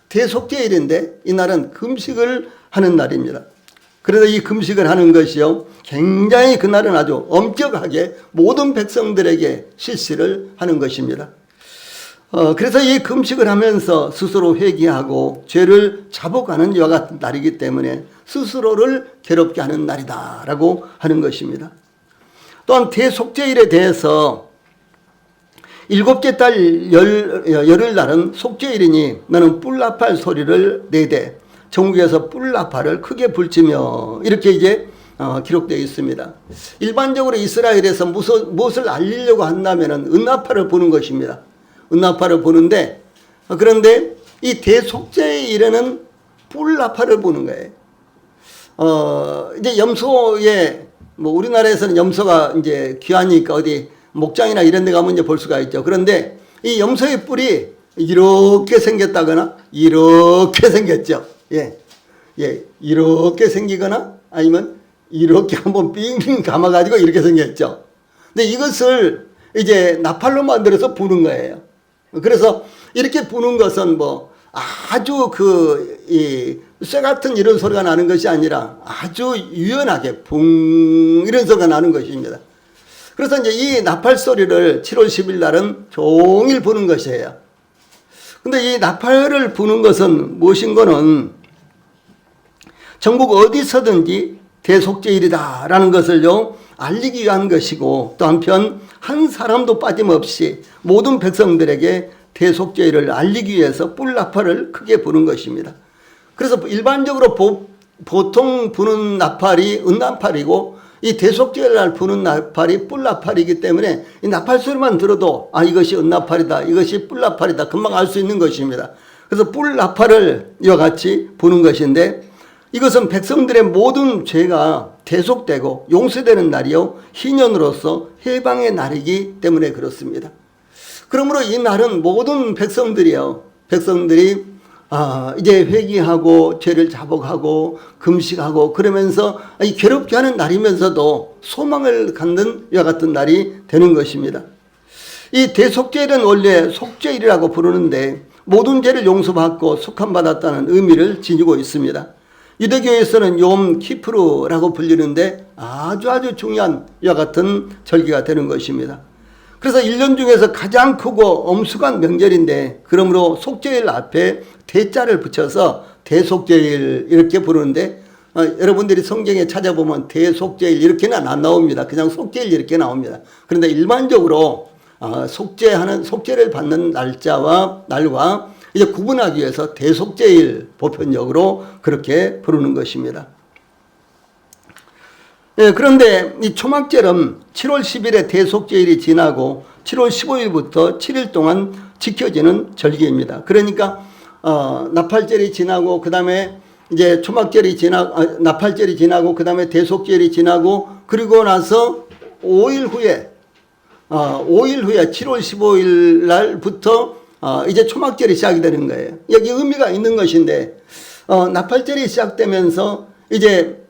대속죄일인데 이 날은 금식을 하는 날입니다. 그래서 이 금식을 하는 것이요, 굉장히 그날은 아주 엄격하게 모든 백성들에게 실시를 하는 것입니다. 그래서 이 금식을 하면서 스스로 회개하고 죄를 자복하는 이와 같은 날이기 때문에 스스로를 괴롭게 하는 날이다라고 하는 것입니다. 또한 대속죄일에 대해서 일곱째 달 열흘날은 속죄일이니 너는 뿔나팔 소리를 내되 전국에서 뿔나팔을 크게 불치며, 이렇게 이제 기록되어 있습니다. 일반적으로 이스라엘에서 무엇을 알리려고 한다면은 은나팔을 부는 것입니다. 은나팔을 부는데, 그런데 이 대속죄일에는 뿔나팔을 부는 거예요. 이제 염소에, 우리나라에서는 염소가 이제 귀하니까 어디 목장이나 이런 데 가면 이제 볼 수가 있죠. 그런데 이 염소의 뿔이 이렇게 생겼다거나 이렇게 생겼죠. 이렇게 생기거나 아니면 이렇게 한번 삥 감아가지고 이렇게 생겼죠. 근데 이것을 이제 나팔로 만들어서 부는 거예요. 그래서 이렇게 부는 것은 아주 쇠 같은 이런 소리가 나는 것이 아니라 아주 유연하게 붕 이런 소리가 나는 것입니다. 그래서 이제 이 나팔 소리를 7월 10일 날은 종일 부는 것이에요. 근데 이 나팔을 부는 것은 무엇인가는 전국 어디서든지 대속죄일이다라는 것을요 알리기 위한 것이고, 또 한편 한 사람도 빠짐없이 모든 백성들에게 대속죄일을 알리기 위해서 뿔나팔을 크게 부는 것입니다. 그래서 일반적으로 보통 부는 나팔이 은나팔이고 이 대속죄일 날 부는 나팔이 뿔나팔이기 때문에 이 나팔 소리만 들어도 이것이 은나팔이다, 이것이 뿔나팔이다 금방 알 수 있는 것입니다. 그래서 뿔나팔을 이와 같이 부는 것인데, 이것은 백성들의 모든 죄가 대속되고 용서되는 날이요 희년으로서 해방의 날이기 때문에 그렇습니다. 그러므로 이 날은 모든 백성들이 이제 회개하고 죄를 자복하고 금식하고 그러면서 괴롭게 하는 날이면서도 소망을 갖는 이와 같은 날이 되는 것입니다. 이 대속죄일은 원래 속죄일이라고 부르는데 모든 죄를 용서받고 속함받았다는 의미를 지니고 있습니다. 유대교에서는 욤 키프르라고 불리는데 아주 중요한 이와 같은 절기가 되는 것입니다. 그래서 1년 중에서 가장 크고 엄숙한 명절인데, 그러므로 속죄일 앞에 대자를 붙여서 대속죄일 이렇게 부르는데, 여러분들이 성경에 찾아보면 대속죄일 이렇게는 안 나옵니다. 그냥 속죄일 이렇게 나옵니다. 그런데 일반적으로 속죄를 받는 날과 이제 구분하기 위해서 대속죄일 보편적으로 그렇게 부르는 것입니다. 예, 그런데 이 초막절은 7월 10일에 대속죄일이 지나고 7월 15일부터 7일 동안 지켜지는 절기입니다. 그러니까 나팔절이 지나고 그 다음에 이제 나팔절이 지나고 그 다음에 대속절이 지나고 그리고 나서 5일 후에 7월 15일 날부터 이제 초막절이 시작이 되는 거예요. 여기 의미가 있는 것인데, 나팔절이 시작되면서 이제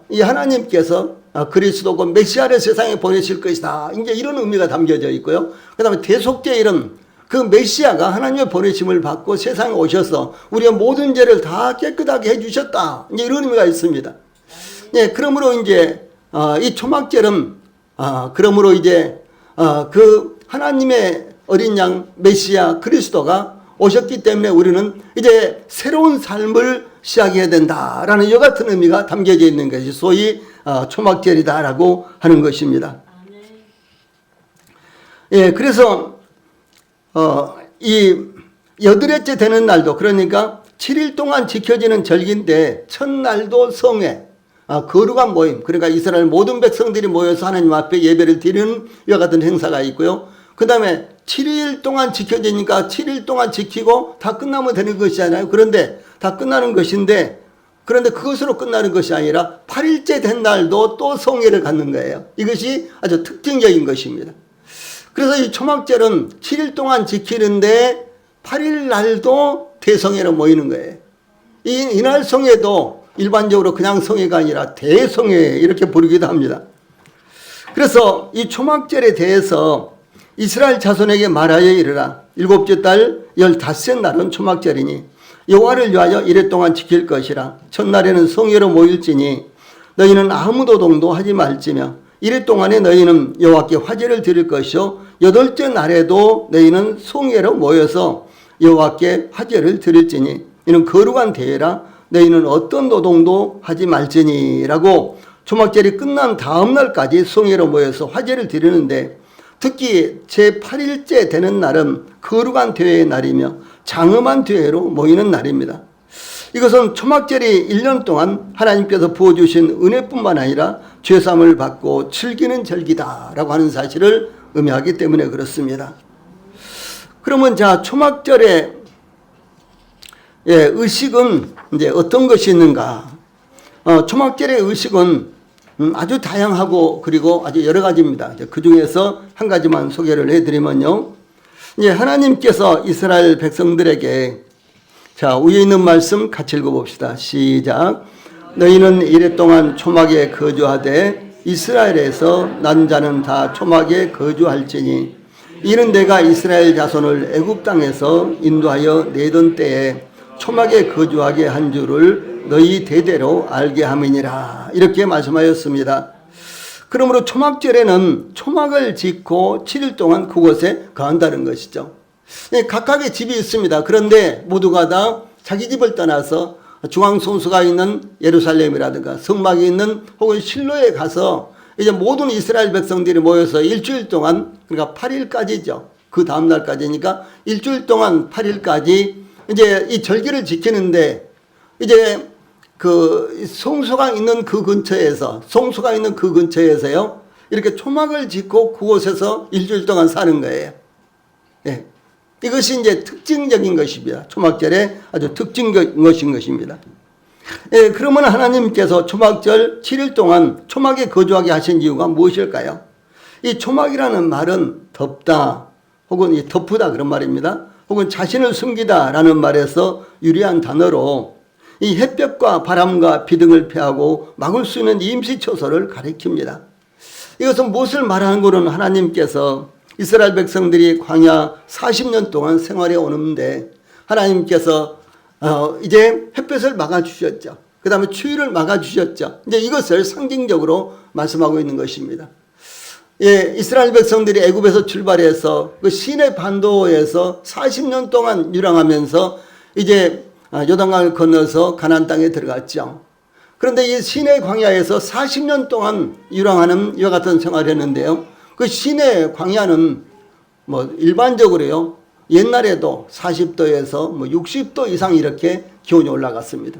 이 하나님께서 그리스도고 메시아를 세상에 보내실 것이다, 이제 이런 의미가 담겨져 있고요. 그 다음에 대속죄일은 그 메시아가 하나님의 보내심을 받고 세상에 오셔서 우리의 모든 죄를 다 깨끗하게 해주셨다, 이제 이런 의미가 있습니다. 네, 그러므로 이제 이 초막절은 그러므로 이제 그 하나님의 어린 양 메시아 그리스도가 오셨기 때문에 우리는 이제 새로운 삶을 시작해야 된다라는 이와 같은 의미가 담겨져 있는 것이 소위 초막절이다라고 하는 것입니다. 예, 그래서 이 여드레째 되는 날도, 그러니까 7일 동안 지켜지는 절기인데 첫날도 성회, 거룩한 모임, 그러니까 이스라엘 모든 백성들이 모여서 하나님 앞에 예배를 드리는 이와 같은 행사가 있고요. 그 다음에 7일 동안 지켜지니까 7일 동안 지키고 다 끝나면 되는 것이잖아요. 그런데 다 끝나는 것인데, 그런데 그것으로 끝나는 것이 아니라 8일째 된 날도 또 성회를 갖는 거예요. 이것이 아주 특징적인 것입니다. 그래서 이 초막절은 7일 동안 지키는데 8일 날도 대성회로 모이는 거예요. 이날 성회도 일반적으로 그냥 성회가 아니라 대성회 이렇게 부르기도 합니다. 그래서 이 초막절에 대해서 이스라엘 자손에게 말하여 이르라. 7째 달 15째 날은 초막절이니 여호와를 위하여 이래 동안 지킬 것이라. 첫날에는 성회로 모일지니 너희는 아무 도동도 하지 말지며 이래 동안에 너희는 여호와께 화제를 드릴 것이요 8째 날에도 너희는 성회로 모여서 여호와께 화제를 드릴지니 이는 거룩한 대회라. 너희는 어떤 노동도 하지 말지니라고 초막절이 끝난 다음 날까지 성회로 모여서 화제를 드리는데, 특히 제8일째 되는 날은 거룩한 대회의 날이며 장엄한 대회로 모이는 날입니다. 이것은 초막절이 1년 동안 하나님께서 부어주신 은혜뿐만 아니라 죄사함을 받고 즐기는 절기다라고 하는 사실을 의미하기 때문에 그렇습니다. 그러면 자, 초막절의 의식은 이제 어떤 것이 있는가? 초막절의 의식은 아주 다양하고 그리고 아주 여러 가지입니다. 그 중에서 한 가지만 소개를 해드리면요. 이제 하나님께서 이스라엘 백성들에게, 자, 위에 있는 말씀 같이 읽어봅시다. 시작. 너희는 이래 동안 초막에 거주하되 이스라엘에서 난 자는 다 초막에 거주할지니 이는 내가 이스라엘 자손을 애굽 땅에서 인도하여 내던 때에 초막에 거주하게 한 줄을 너희 대대로 알게 함이니라. 이렇게 말씀하였습니다. 그러므로 초막절에는 초막을 짓고 7일 동안 그곳에 거한다는 것이죠. 각각의 집이 있습니다. 그런데 모두가 다 자기 집을 떠나서 중앙성소가 있는 예루살렘이라든가 성막이 있는 혹은 실로에 가서 이제 모든 이스라엘 백성들이 모여서 일주일 동안, 그러니까 8일까지죠. 그 다음 날까지니까 일주일 동안 8일까지 이제 이 절기를 지키는데, 이제 그 성소가 있는 그 근처에서요, 이렇게 초막을 짓고 그곳에서 일주일 동안 사는 거예요. 예. 이것이 이제 특징적인 것입니다. 초막절의 아주 특징적인 것입니다. 예, 그러면 하나님께서 초막절 7일 동안 초막에 거주하게 하신 이유가 무엇일까요? 이 초막이라는 말은 덥다, 혹은 이 덮으다 그런 말입니다. 혹은 자신을 숨기다 라는 말에서 유래한 단어로 이 햇볕과 바람과 비 등을 피하고 막을 수 있는 임시처소를 가리킵니다. 이것은 무엇을 말하는 것은 하나님께서 이스라엘 백성들이 광야 40년 동안 생활해 오는데 하나님께서 이제 햇볕을 막아주셨죠. 그 다음에 추위를 막아주셨죠. 이제 이것을 상징적으로 말씀하고 있는 것입니다. 예, 이스라엘 백성들이 애굽에서 출발해서 그 시내 반도에서 40년 동안 유랑하면서 이제 요단강을 건너서 가나안 땅에 들어갔죠. 그런데 이 시내 광야에서 40년 동안 유랑하는 이와 같은 생활을 했는데요. 그 시내 광야는 뭐 일반적으로요, 옛날에도 40도에서 뭐 60도 이상 이렇게 기온이 올라갔습니다.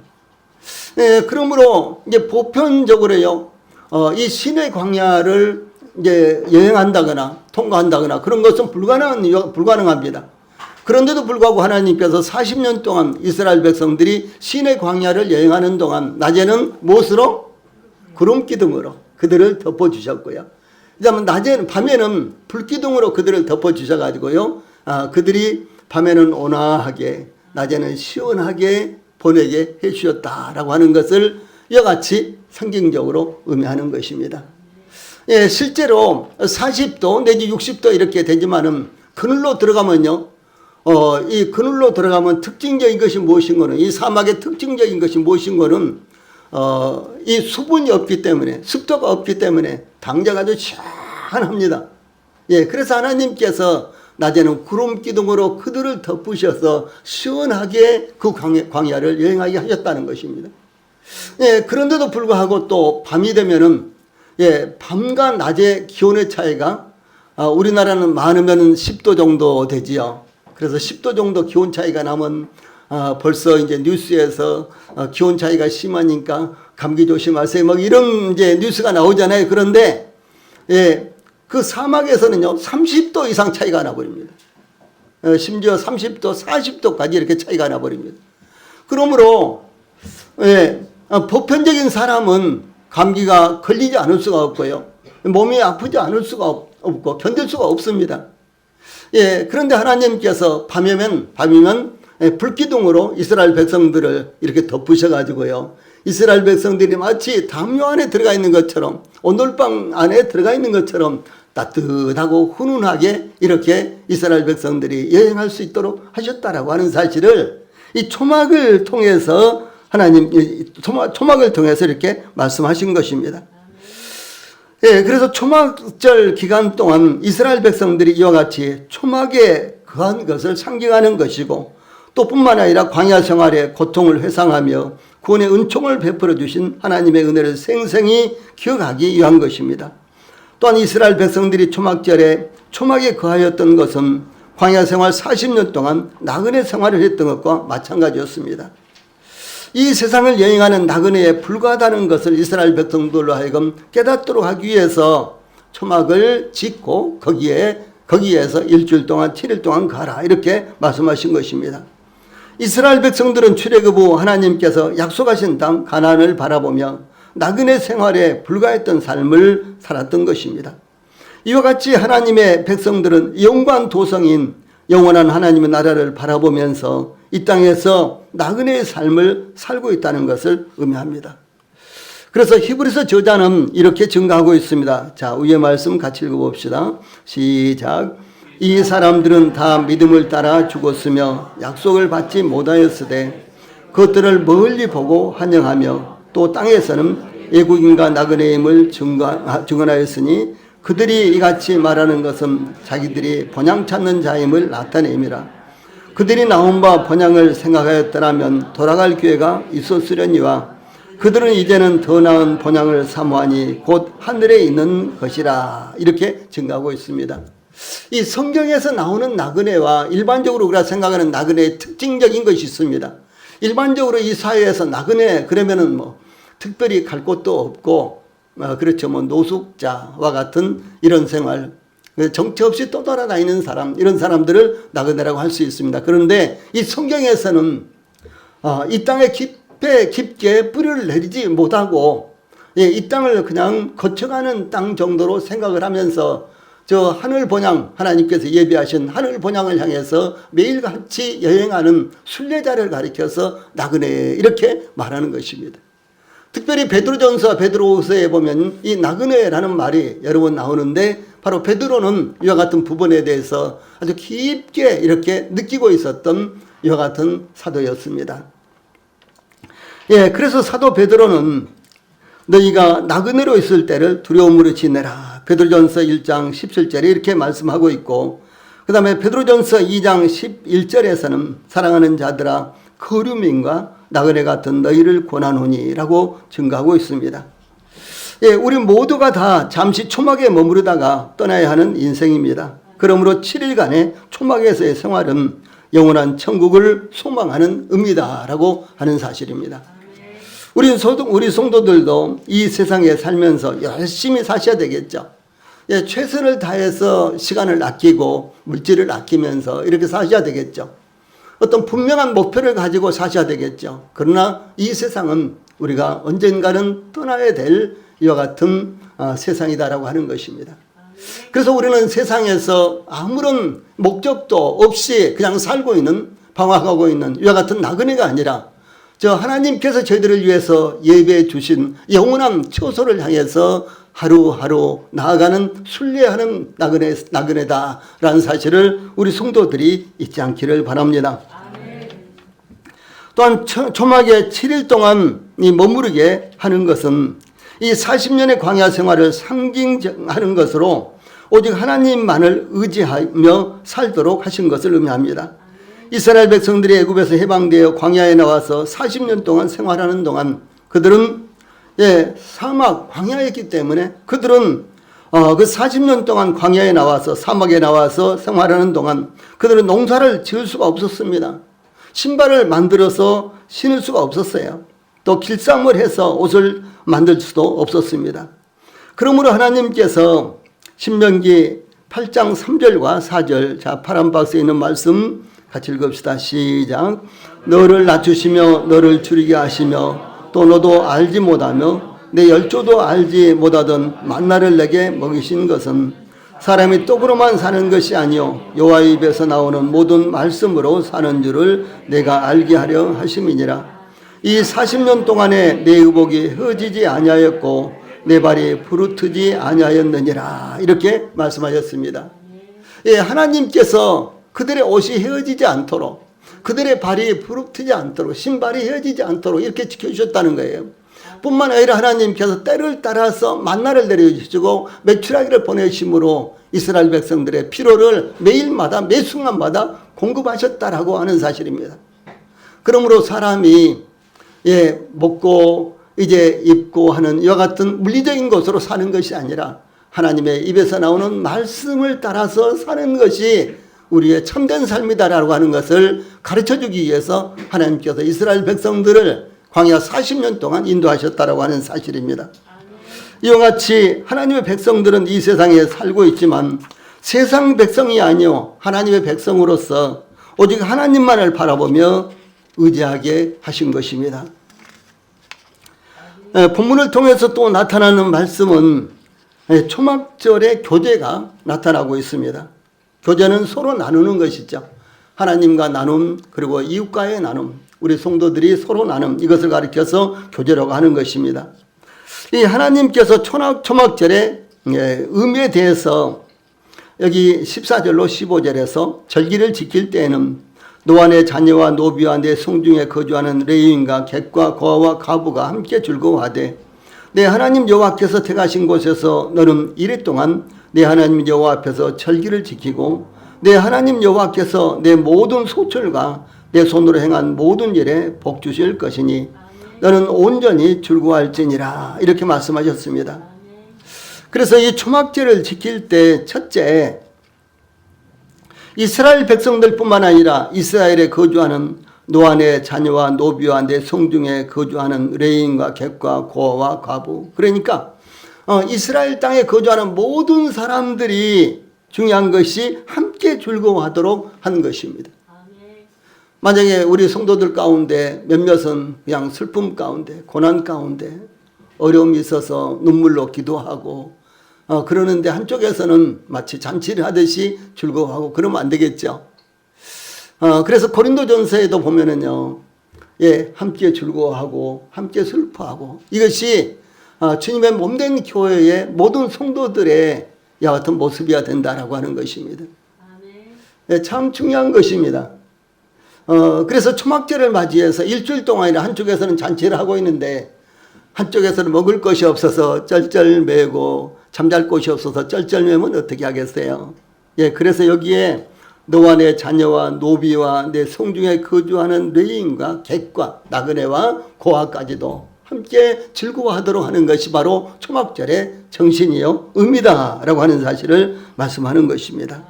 예, 그러므로 이제 보편적으로요, 이 시내 광야를 이제 여행한다거나 통과한다거나 그런 것은 불가능합니다. 그런데도 불구하고 하나님께서 40년 동안 이스라엘 백성들이 시내 광야를 여행하는 동안 낮에는 무엇으로? 구름기둥으로 그들을 덮어주셨고요. 그다음에 밤에는 불기둥으로 그들을 덮어주셔가지고요. 그들이 밤에는 온화하게 낮에는 시원하게 보내게 해주셨다라고 하는 것을 이와 같이 상징적으로 의미하는 것입니다. 예, 실제로 40도 내지 60도 이렇게 되지만은 그늘로 들어가면요, 이 그늘로 들어가면 특징적인 것이 무엇인 거는, 이 사막의 특징적인 것이 무엇인 거는, 이 수분이 없기 때문에, 습도가 없기 때문에 당자가 아주 시원합니다. 예, 그래서 하나님께서 낮에는 구름 기둥으로 그들을 덮으셔서 시원하게 그 광야를 여행하게 하셨다는 것입니다. 예, 그런데도 불구하고 또 밤이 되면은, 예, 밤과 낮의 기온의 차이가, 우리나라는 많으면 10도 정도 되지요. 그래서 10도 정도 기온 차이가 나면, 벌써 이제 뉴스에서 기온 차이가 심하니까 감기 조심하세요. 막 이런 이제 뉴스가 나오잖아요. 그런데, 예, 그 사막에서는요, 30도 이상 차이가 나버립니다. 심지어 30도, 40도까지 이렇게 차이가 나버립니다. 그러므로, 예, 보편적인 사람은 감기가 걸리지 않을 수가 없고요. 몸이 아프지 않을 수가 없고 견딜 수가 없습니다. 예, 그런데 하나님께서 밤이면 불기둥으로 이스라엘 백성들을 이렇게 덮으셔가지고요. 이스라엘 백성들이 마치 담요 안에 들어가 있는 것처럼, 온돌방 안에 들어가 있는 것처럼 따뜻하고 훈훈하게 이렇게 이스라엘 백성들이 여행할 수 있도록 하셨다라고 하는 사실을 이 초막을 통해서 하나님 초막을 통해서 이렇게 말씀하신 것입니다. 예, 그래서 초막절 기간 동안 이스라엘 백성들이 이와 같이 초막에 거한 것을 상징하는 것이고, 또 뿐만 아니라 광야 생활의 고통을 회상하며 구원의 은총을 베풀어 주신 하나님의 은혜를 생생히 기억하기 위한 것입니다. 또한 이스라엘 백성들이 초막절에 초막에 거하였던 것은 광야 생활 40년 동안 나그네 생활을 했던 것과 마찬가지였습니다. 이 세상을 여행하는 나그네에 불과하다는 것을 이스라엘 백성들로 하여금 깨닫도록 하기 위해서 초막을 짓고 거기에서 일주일 동안 7일 동안 가라 이렇게 말씀하신 것입니다. 이스라엘 백성들은 출애굽 후 하나님께서 약속하신 땅 가나안을 바라보며 나그네 생활에 불과했던 삶을 살았던 것입니다. 이와 같이 하나님의 백성들은 영광 도성인 영원한 하나님의 나라를 바라보면서 이 땅에서 나그네의 삶을 살고 있다는 것을 의미합니다. 그래서 히브리서 저자는 이렇게 증가하고 있습니다. 자, 위의 말씀 같이 읽어봅시다. 시작. 이 사람들은 다 믿음을 따라 죽었으며 약속을 받지 못하였으되 그것들을 멀리 보고 환영하며 또 땅에서는 애국인과 나그네임을 증언하였으니 그들이 이같이 말하는 것은 자기들이 번향 찾는 자임을 나타냄이라. 그들이 나온 바 번향을 생각하였더라면 돌아갈 기회가 있었으려니와 그들은 이제는 더 나은 번향을 사모하니 곧 하늘에 있는 것이라. 이렇게 증가하고 있습니다. 이 성경에서 나오는 나그네와 일반적으로 우리가 생각하는 나그네의 특징적인 것이 있습니다. 일반적으로 이 사회에서 나그네 그러면은 뭐 특별히 갈 곳도 없고, 그렇죠, 뭐 노숙자와 같은 이런 생활, 정처 없이 떠돌아다니는 사람, 이런 사람들을 나그네라고 할 수 있습니다. 그런데 이 성경에서는 이 땅에 깊게 뿌리를 내리지 못하고, 예, 이 땅을 그냥 거쳐가는 땅 정도로 생각을 하면서 저 하늘 번향, 하나님께서 예비하신 하늘 번향을 향해서 매일같이 여행하는 순례자를 가리켜서 나그네 이렇게 말하는 것입니다. 특별히 베드로전서 베드로후서에 보면 이 나그네라는 말이 여러 번 나오는데, 바로 베드로는 이와 같은 부분에 대해서 아주 깊게 이렇게 느끼고 있었던 이와 같은 사도였습니다. 예, 그래서 사도 베드로는 너희가 나그네로 있을 때를 두려움으로 지내라 베드로전서 1장 17절에 이렇게 말씀하고 있고, 그 다음에 베드로전서 2장 11절에서는 사랑하는 자들아 거류민과 나그네 같은 너희를 권하노니 라고 증가하고 있습니다. 예, 우리 모두가 다 잠시 초막에 머무르다가 떠나야 하는 인생입니다. 그러므로 7일간의 초막에서의 생활은 영원한 천국을 소망하는 의미다라고 하는 사실입니다. 우리 성도들도 이 세상에 살면서 열심히 사셔야 되겠죠. 예, 최선을 다해서 시간을 아끼고 물질을 아끼면서 이렇게 사셔야 되겠죠. 어떤 분명한 목표를 가지고 사셔야 되겠죠. 그러나 이 세상은 우리가 언젠가는 떠나야 될 이와 같은 세상이다라고 하는 것입니다. 그래서 우리는 세상에서 아무런 목적도 없이 그냥 살고 있는, 방황하고 있는 이와 같은 나그네가 아니라 하나님께서 저희들을 위해서 예배해 주신 영원한 처소를 향해서 하루하루 나아가는 순례하는 나그네다라는 사실을 우리 성도들이 잊지 않기를 바랍니다. 또한 초막에 7일 동안 머무르게 하는 것은 이 40년의 광야 생활을 상징하는 것으로 오직 하나님만을 의지하며 살도록 하신 것을 의미합니다. 이스라엘 백성들이 애굽에서 해방되어 광야에 나와서 40년 동안 생활하는 동안 그들은 사막 광야였기 때문에 그들은 그 40년 동안 광야에 나와서 사막에 나와서 생활하는 동안 그들은 농사를 지을 수가 없었습니다. 신발을 만들어서 신을 수가 없었어요. 또 길쌈을 해서 옷을 만들 수도 없었습니다. 그러므로 하나님께서 신명기 8장 3절과 4절, 자 파란 박스에 있는 말씀 같이 읽읍시다. 시작. 너를 낮추시며 너를 줄이게 하시며 또 너도 알지 못하며 내 열조도 알지 못하던 만나를 내게 먹이신 것은 사람이 떡으로만 사는 것이 아니요 여호와의 입에서 나오는 모든 말씀으로 사는 줄을 내가 알게 하려 하심이니라. 이 40년 동안에 내 의복이 흩어지지 아니하였고 내 발이 부르트지 아니하였느니라. 이렇게 말씀하셨습니다. 예, 하나님께서 그들의 옷이 헤어지지 않도록, 그들의 발이 부르트지 않도록, 신발이 헤어지지 않도록 이렇게 지켜주셨다는 거예요. 뿐만 아니라 하나님께서 때를 따라서 만나를 내려주시고 메추라기를 보내심으로 이스라엘 백성들의 필요를 매일마다 매 순간마다 공급하셨다라고 하는 사실입니다. 그러므로 사람이 먹고 이제 입고 하는 이와 같은 물리적인 것으로 사는 것이 아니라 하나님의 입에서 나오는 말씀을 따라서 사는 것이 우리의 참된 삶이다라고 하는 것을 가르쳐주기 위해서 하나님께서 이스라엘 백성들을 광야 40년 동안 인도하셨다라고 하는 사실입니다. 이와 같이 하나님의 백성들은 이 세상에 살고 있지만 세상 백성이 아니요 하나님의 백성으로서 오직 하나님만을 바라보며 의지하게 하신 것입니다. 본문을 통해서 또 나타나는 말씀은 초막절의 교제가 나타나고 있습니다. 교제는 서로 나누는 것이죠. 하나님과 나눔, 그리고 이웃과의 나눔, 우리 성도들이 서로 나눔, 이것을 가리켜서 교제라고 하는 것입니다. 이 하나님께서 초막절의 의미에 대해서 여기 14절로 15절에서 절기를 지킬 때에는 너와 내 자녀와 노비와 내 성중에 거주하는 레위인과 객과 고아와 가부가 함께 즐거워하되 내 하나님 여호와께서 택하신 곳에서 너는 이래 동안 내 하나님 여호와 앞에서 절기를 지키고 내 하나님 여호와께서 내 모든 소출과 내 손으로 행한 모든 일에 복 주실 것이니 너는 온전히 즐거워할지니라. 이렇게 말씀하셨습니다. 그래서 이 초막절을 지킬 때 첫째, 이스라엘 백성들뿐만 아니라 이스라엘에 거주하는 너와 내 자녀와 노비와 내 성중에 거주하는 레위인과 객과 고아와 과부, 그러니까 이스라엘 땅에 거주하는 모든 사람들이 중요한 것이 함께 즐거워하도록 한 것입니다. 만약에 우리 성도들 가운데 몇몇은 그냥 슬픔 가운데, 고난 가운데 어려움이 있어서 눈물로 기도하고 그러는데 한쪽에서는 마치 잔치를 하듯이 즐거워하고 그러면 안 되겠죠. 그래서 고린도전서에도 보면은요, 함께 즐거워하고 함께 슬퍼하고 이것이 주님의 몸된 교회의 모든 성도들의 이와 같은 모습이어야 된다라고 하는 것입니다. 참 중요한 것입니다. 그래서 초막절을 맞이해서 일주일 동안이나 한쪽에서는 잔치를 하고 있는데 한쪽에서는 먹을 것이 없어서 쩔쩔매고 잠잘 곳이 없어서 쩔쩔매면 어떻게 하겠어요? 예, 그래서 여기에 너와 내 자녀와 노비와 내 성중에 거주하는 레인과 객과 나그네와 고아까지도 함께 즐거워하도록 하는 것이 바로 초막절의 정신이요 의미다라고 하는 사실을 말씀하는 것입니다.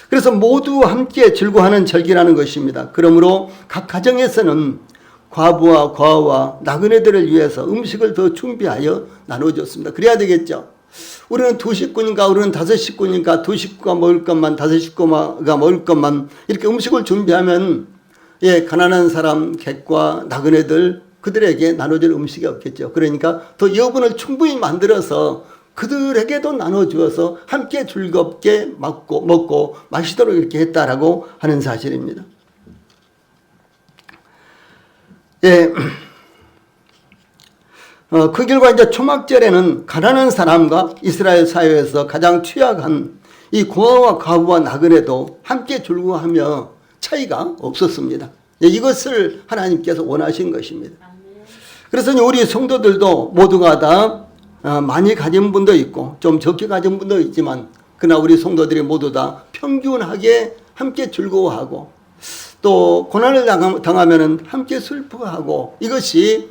그래서 모두 함께 즐거워하는 절기라는 것입니다. 그러므로 각 가정에서는 과부와 과와 나그네들을 위해서 음식을 더 준비하여 나눠줬습니다. 그래야 되겠죠. 우리는 두 식구니까 우리는 다섯 식구니까 두 식구가 먹을 것만 다섯 식구가 먹을 것만 이렇게 음식을 준비하면 예, 가난한 사람 객과 나그네들 그들에게 나눠줄 음식이 없겠죠. 그러니까 더 여분을 충분히 만들어서 그들에게도 나눠주어서 함께 즐겁게 먹고 마시도록 이렇게 했다라고 하는 사실입니다. 예. 그 결과 이제 초막절에는 가난한 사람과 이스라엘 사회에서 가장 취약한 이 고아와 과부와 나그네도 함께 즐거워하며 차이가 없었습니다. 이것을 하나님께서 원하신 것입니다. 그래서 우리 성도들도 모두가 다 많이 가진 분도 있고 좀 적게 가진 분도 있지만 그러나 우리 성도들이 모두 다 평균하게 함께 즐거워하고 또 고난을 당하면은 함께 슬퍼하고 이것이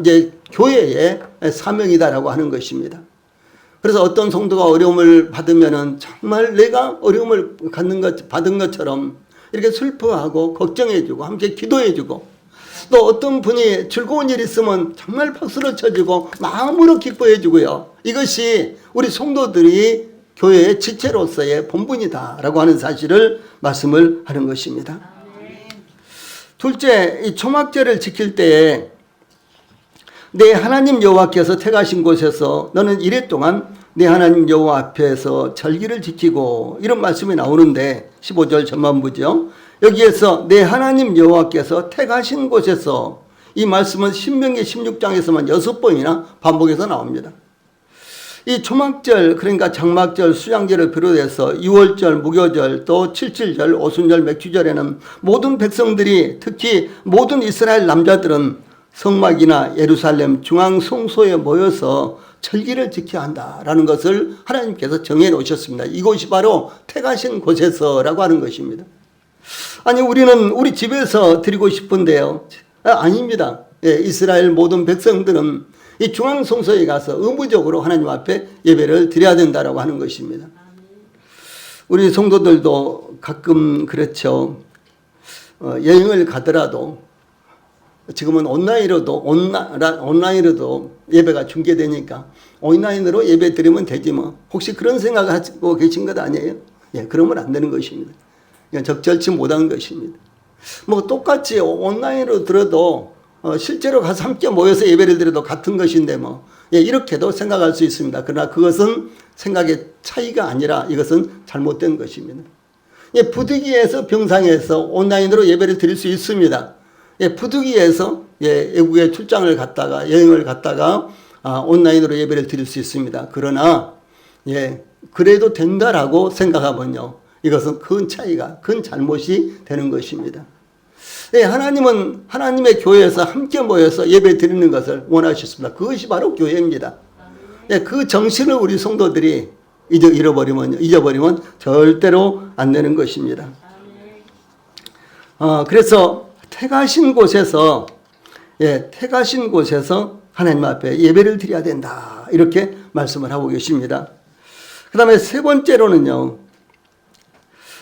이제 교회의 사명이다라고 하는 것입니다. 그래서 어떤 성도가 어려움을 받으면은 정말 내가 어려움을 받은 것처럼 이렇게 슬퍼하고 걱정해주고 함께 기도해주고 또 어떤 분이 즐거운 일이 있으면 정말 박수를 쳐주고 마음으로 기뻐해주고요. 이것이 우리 성도들이 교회의 지체로서의 본분이다라고 하는 사실을 말씀을 하는 것입니다. 둘째, 이 초막절을 지킬 때에 내 하나님 여호와께서 택하신 곳에서 너는 이래 동안 내 하나님 여호와 앞에서 절기를 지키고 이런 말씀이 나오는데 15절 전반부죠. 여기에서 내 하나님 여호와께서 택하신 곳에서 이 말씀은 신명기 16장에서만 6번이나 반복해서 나옵니다. 이 초막절 그러니까 장막절 수양절을 비롯해서 유월절 무교절 또 칠칠절 오순절 맥주절에는 모든 백성들이 특히 모든 이스라엘 남자들은 성막이나 예루살렘 중앙 성소에 모여서 절기를 지켜야 한다라는 것을 하나님께서 정해 놓으셨습니다. 이곳이 바로 택하신 곳에서라고 하는 것입니다. 아니 우리는 우리 집에서 드리고 싶은데요. 아닙니다. 예, 이스라엘 모든 백성들은 이 중앙 성소에 가서 의무적으로 하나님 앞에 예배를 드려야 된다라고 하는 것입니다. 우리 성도들도 가끔 그렇죠. 여행을 가더라도 지금은 온라인으로도 예배가 중계되니까 온라인으로 예배 드리면 되지 뭐. 혹시 그런 생각을 하고 계신 것 아니에요? 예, 그러면 안 되는 것입니다. 적절치 못한 것입니다. 뭐 똑같이 온라인으로 들어도 실제로 가서 함께 모여서 예배를 드려도 같은 것인데 뭐 예, 이렇게도 생각할 수 있습니다. 그러나 그것은 생각의 차이가 아니라 이것은 잘못된 것입니다. 예, 부득이해서 병상에서 온라인으로 예배를 드릴 수 있습니다. 예, 부득이해서 예, 외국에 출장을 갔다가 여행을 갔다가 온라인으로 예배를 드릴 수 있습니다. 그러나 예, 그래도 된다라고 생각하면요, 이것은 큰 차이가 큰 잘못이 되는 것입니다. 예, 하나님은 하나님의 교회에서 함께 모여서 예배 드리는 것을 원하셨습니다. 그것이 바로 교회입니다. 예, 그 정신을 우리 성도들이 잊어버리면 절대로 안 되는 것입니다. 그래서 택하신 곳에서 하나님 앞에 예배를 드려야 된다. 이렇게 말씀을 하고 계십니다. 그 다음에 세 번째로는요,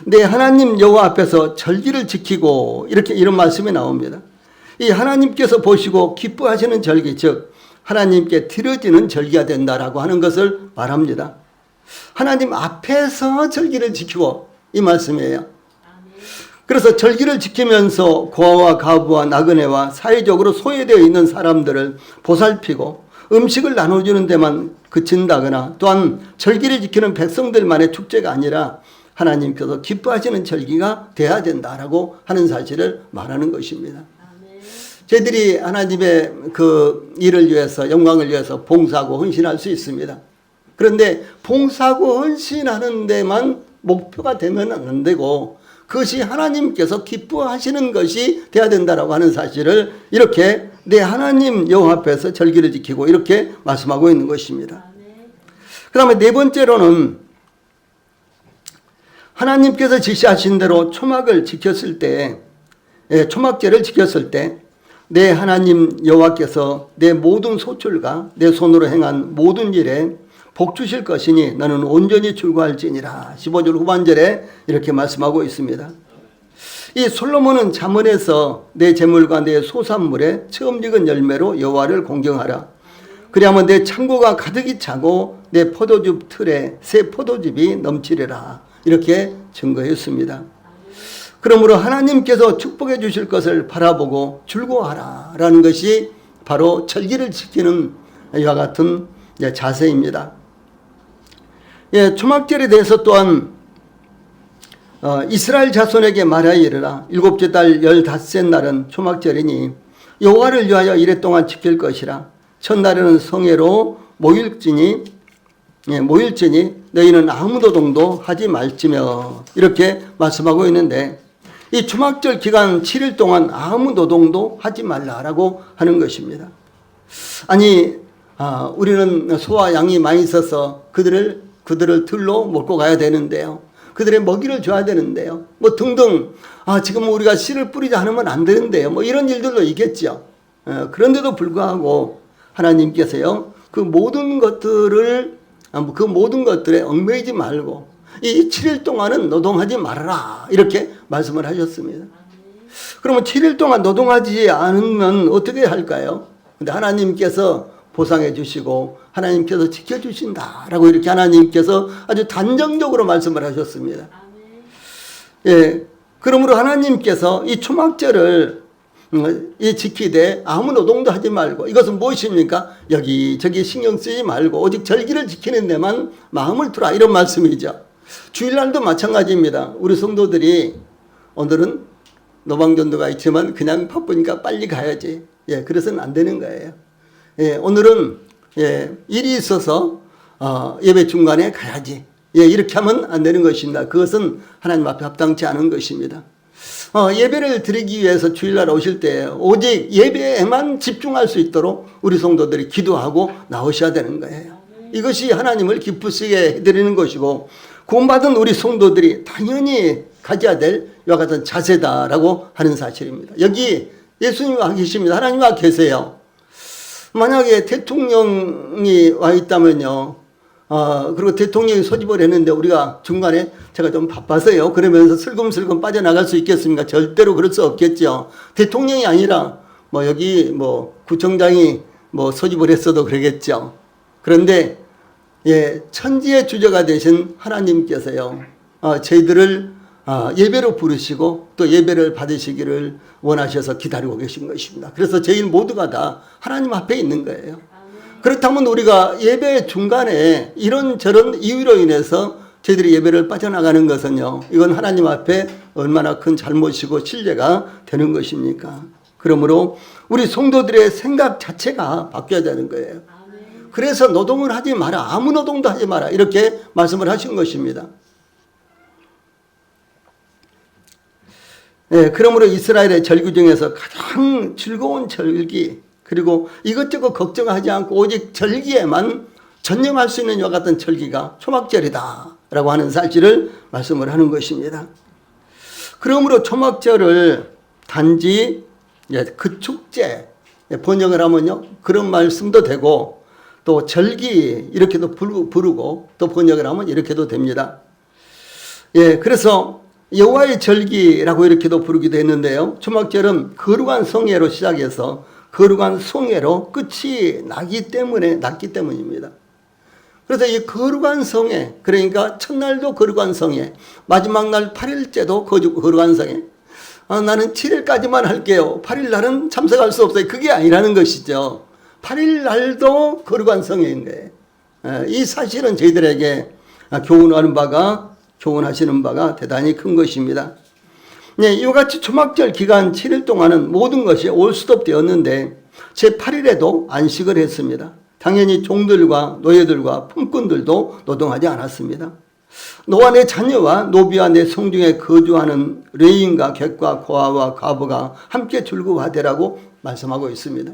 내 하나님 여호와 앞에서 절기를 지키고 이런 말씀이 나옵니다. 이 하나님께서 보시고 기뻐하시는 절기, 즉 하나님께 드려지는 절기가 된다라고 하는 것을 말합니다. 하나님 앞에서 절기를 지키고 이 말씀이에요. 그래서 절기를 지키면서 고아와 과부와 나그네와 사회적으로 소외되어 있는 사람들을 보살피고 음식을 나눠주는 데만 그친다거나 또한 절기를 지키는 백성들만의 축제가 아니라 하나님께서 기뻐하시는 절기가 돼야 된다라고 하는 사실을 말하는 것입니다. 저희들이 하나님의 그 일을 위해서 영광을 위해서 봉사하고 헌신할 수 있습니다. 그런데 봉사하고 헌신하는 데만 목표가 되면 안 되고 그것이 하나님께서 기뻐하시는 것이 돼야 된다라고 하는 사실을 이렇게 내 하나님 여호와 앞에서 절기를 지키고 이렇게 말씀하고 있는 것입니다. 그 다음에 네 번째로는 하나님께서 지시하신 대로 초막을 지켰을 때, 초막제를 지켰을 때 내 하나님 여호와께서 내 모든 소출과 내 손으로 행한 모든 일에 복 주실 것이니 너는 온전히 출구할지니라. 15절 후반절에 이렇게 말씀하고 있습니다. 이 솔로몬은 잠언에서 내 재물과 내 소산물에 처음 익은 열매로 여호와를 공경하라. 그리하면 내 창고가 가득히 차고 내 포도즙 틀에 새 포도즙이 넘치리라. 이렇게 증거했습니다. 그러므로 하나님께서 축복해 주실 것을 바라보고 즐거워하라 라는 것이 바로 절기를 지키는 이와 같은 자세입니다. 초막절에 대해서 또한 이스라엘 자손에게 말하여 이르라. 일곱째 달 15째 날은 초막절이니 여호와를 위하여 이래 동안 지킬 것이라. 첫날에는 성회로 모일지니 너희는 아무 노동도 하지 말지며. 이렇게 말씀하고 있는데 이 초막절 기간 7일 동안 아무 노동도 하지 말라라고 하는 것입니다. 아니 우리는 소와 양이 많이 있어서 그들을 들로 몰고 가야 되는데요. 그들의 먹이를 줘야 되는데요. 뭐 등등 지금 우리가 씨를 뿌리지 않으면 안 되는데요. 뭐 이런 일들도 있겠죠. 그런데도 불구하고 하나님께서요 그 모든 것들에 얽매이지 말고 이 7일 동안은 노동하지 말아라 이렇게 말씀을 하셨습니다. 그러면 7일 동안 노동하지 않으면 어떻게 할까요? 근데 하나님께서 보상해 주시고 하나님께서 지켜주신다라고 이렇게 하나님께서 아주 단정적으로 말씀을 하셨습니다. 그러므로 하나님께서 이 초막절을 지키되 아무 노동도 하지 말고, 이것은 무엇입니까? 여기저기 신경 쓰지 말고 오직 절기를 지키는 데만 마음을 두라 이런 말씀이죠. 주일날도 마찬가지입니다. 우리 성도들이 오늘은 노방전도가 있지만 그냥 바쁘니까 빨리 가야지. 그래서는 안 되는 거예요. 오늘은 일이 있어서 예배 중간에 가야지. 이렇게 하면 안 되는 것입니다. 그것은 하나님 앞에 합당치 않은 것입니다. 예배를 드리기 위해서 주일날 오실 때 오직 예배에만 집중할 수 있도록 우리 성도들이 기도하고 나오셔야 되는 거예요. 이것이 하나님을 기쁘시게 해드리는 것이고 구원받은 우리 성도들이 당연히 가져야 될 이와 같은 자세다라고 하는 사실입니다. 여기 예수님이 와 계십니다. 하나님 와 계세요. 만약에 대통령이 와 있다면요. 그리고 대통령이 소집을 했는데 우리가 중간에 제가 좀 바빠서요 그러면서 슬금슬금 빠져나갈 수 있겠습니까? 절대로 그럴 수 없겠죠. 대통령이 아니라 여기 구청장이 소집을 했어도 그러겠죠. 그런데 천지의 주저가 되신 하나님께서요 저희들을 예배로 부르시고 또 예배를 받으시기를 원하셔서 기다리고 계신 것입니다. 그래서 저희 모두가 다 하나님 앞에 있는 거예요. 그렇다면 우리가 예배 중간에 이런저런 이유로 인해서 저희들이 예배를 빠져나가는 것은요 이건 하나님 앞에 얼마나 큰 잘못이고 실례가 되는 것입니까? 그러므로 우리 성도들의 생각 자체가 바뀌어야 되는 거예요. 그래서 노동을 하지 마라. 아무 노동도 하지 마라. 이렇게 말씀을 하신 것입니다. 그러므로 이스라엘의 절기 중에서 가장 즐거운 절기, 그리고 이것저것 걱정하지 않고 오직 절기에만 전념할 수 있는 이와 같은 절기가 초막절이다 라고 하는 사실을 말씀을 하는 것입니다. 그러므로 초막절을 단지 그 축제, 번역을 하면요 그런 말씀도 되고 또 절기 이렇게도 부르고 또 번역을 하면 이렇게도 됩니다. 그래서 여호와의 절기라고 이렇게도 부르기도 했는데요. 초막절은 거룩한 성회로 시작해서 거룩한 성회로 끝이 났기 때문입니다. 그래서 이 거룩한 성회, 그러니까 첫날도 거룩한 성회, 마지막 날 8일째도 거룩한 성회. 나는 7일까지만 할게요. 8일 날은 참석할 수 없어요. 그게 아니라는 것이죠. 8일 날도 거룩한 성회인 거예요. 이 사실은 저희들에게 교훈하시는 바가 대단히 큰 것입니다. 이와 같이 초막절 기간 7일 동안은 모든 것이 올스톱 되었는데 제8일에도 안식을 했습니다. 당연히 종들과 노예들과 품꾼들도 노동하지 않았습니다. 너와 내 자녀와 노비와 내 성중에 거주하는 레인과 객과 고아와 과부가 함께 즐거워하되라고 말씀하고 있습니다.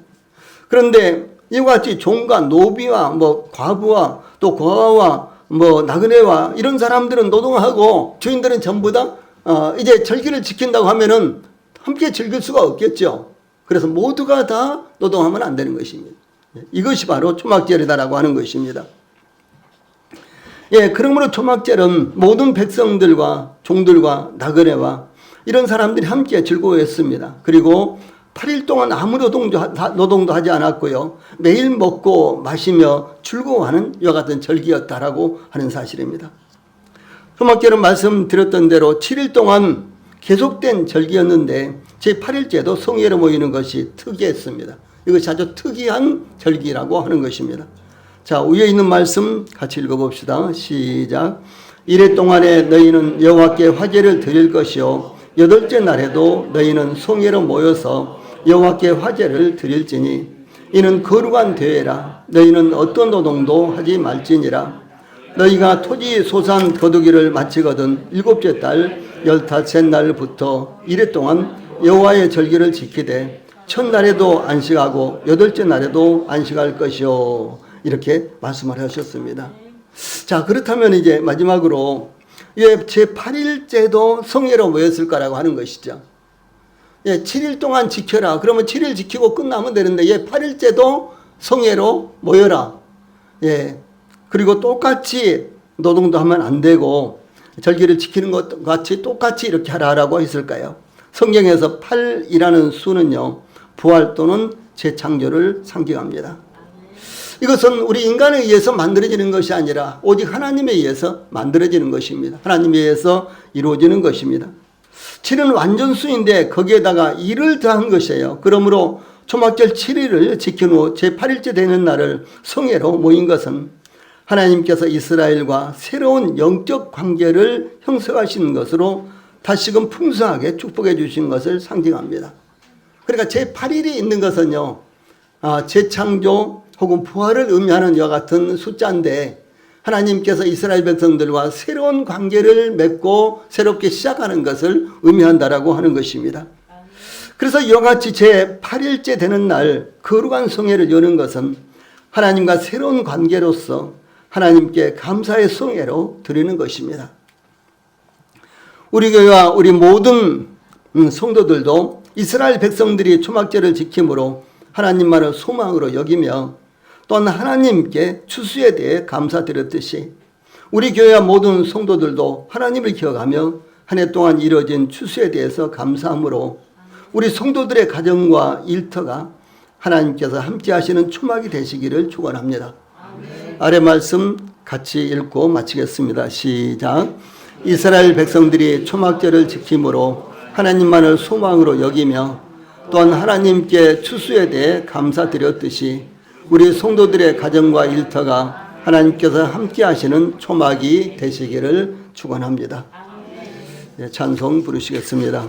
그런데 이와 같이 종과 노비와 뭐 과부와 또 고아와 뭐 나그네와 이런 사람들은 노동하고 주인들은 전부 다 이제 절기를 지킨다고 하면은 함께 즐길 수가 없겠죠. 그래서 모두가 다 노동하면 안 되는 것입니다. 이것이 바로 초막절이다라고 하는 것입니다. 예, 그러므로 초막절은 모든 백성들과 종들과 나그네와 이런 사람들이 함께 즐거워했습니다. 그리고 8일 동안 아무 노동도 하지 않았고요. 매일 먹고 마시며 즐거워하는 이와 같은 절기였다라고 하는 사실입니다. 초막절은 말씀드렸던 대로 7일 동안 계속된 절기였는데 제8일째도 성회로 모이는 것이 특이했습니다. 이것이 아주 특이한 절기라고 하는 것입니다. 자, 위에 있는 말씀 같이 읽어봅시다. 시작. 이래 동안에 너희는 여호와께 화제를 드릴 것이요 여덟째 날에도 너희는 성회로 모여서 여호와께 화제를 드릴지니 이는 거룩한 대회라. 너희는 어떤 노동도 하지 말지니라. 너희가 토지 소산 거두기를 마치거든 일곱째 달 15날부터 이래 동안 여호와의 절기를 지키되 첫날에도 안식하고 여덟째 날에도 안식할 것이요. 이렇게 말씀을 하셨습니다. 자, 그렇다면 이제 마지막으로 왜 제8일째도 성회로 모였을까라고 하는 것이죠. 예, 7일 동안 지켜라. 그러면 7일 지키고 끝나면 되는데, 예, 8일째도 성회로 모여라. 예, 그리고 똑같이 노동도 하면 안 되고, 절기를 지키는 것 같이 똑같이 이렇게 하라라고 했을까요? 성경에서 8이라는 수는요, 부활 또는 재창조를 상징합니다. 이것은 우리 인간에 의해서 만들어지는 것이 아니라 오직 하나님에 의해서 만들어지는 것입니다. 하나님에 의해서 이루어지는 것입니다. 7은 완전수인데 거기에다가 1을 더한 것이에요. 그러므로 초막절 7일을 지킨 후 제8일째 되는 날을 성회로 모인 것은 하나님께서 이스라엘과 새로운 영적 관계를 형성하시는 것으로 다시금 풍성하게 축복해 주신 것을 상징합니다. 그러니까 제8일이 있는 것은요, 재창조 혹은 부활을 의미하는 이와 같은 숫자인데 하나님께서 이스라엘 백성들과 새로운 관계를 맺고 새롭게 시작하는 것을 의미한다라고 하는 것입니다. 그래서 이와 같이 제8일째 되는 날 거룩한 성회를 여는 것은 하나님과 새로운 관계로서 하나님께 감사의 성회로 드리는 것입니다. 우리 교회와 우리 모든 성도들도 이스라엘 백성들이 초막절을 지킴으로 하나님만을 소망으로 여기며 또한 하나님께 추수에 대해 감사드렸듯이 우리 교회와 모든 성도들도 하나님을 기억하며 한 해 동안 이루어진 추수에 대해서 감사함으로 우리 성도들의 가정과 일터가 하나님께서 함께 하시는 초막이 되시기를 축원합니다. 아래 말씀 같이 읽고 마치겠습니다. 시작. 이스라엘 백성들이 초막절을 지킴으로 하나님만을 소망으로 여기며 또한 하나님께 추수에 대해 감사드렸듯이 우리 성도들의 가정과 일터가 하나님께서 함께 하시는 초막이 되시기를 축원합니다. 찬송 부르시겠습니다.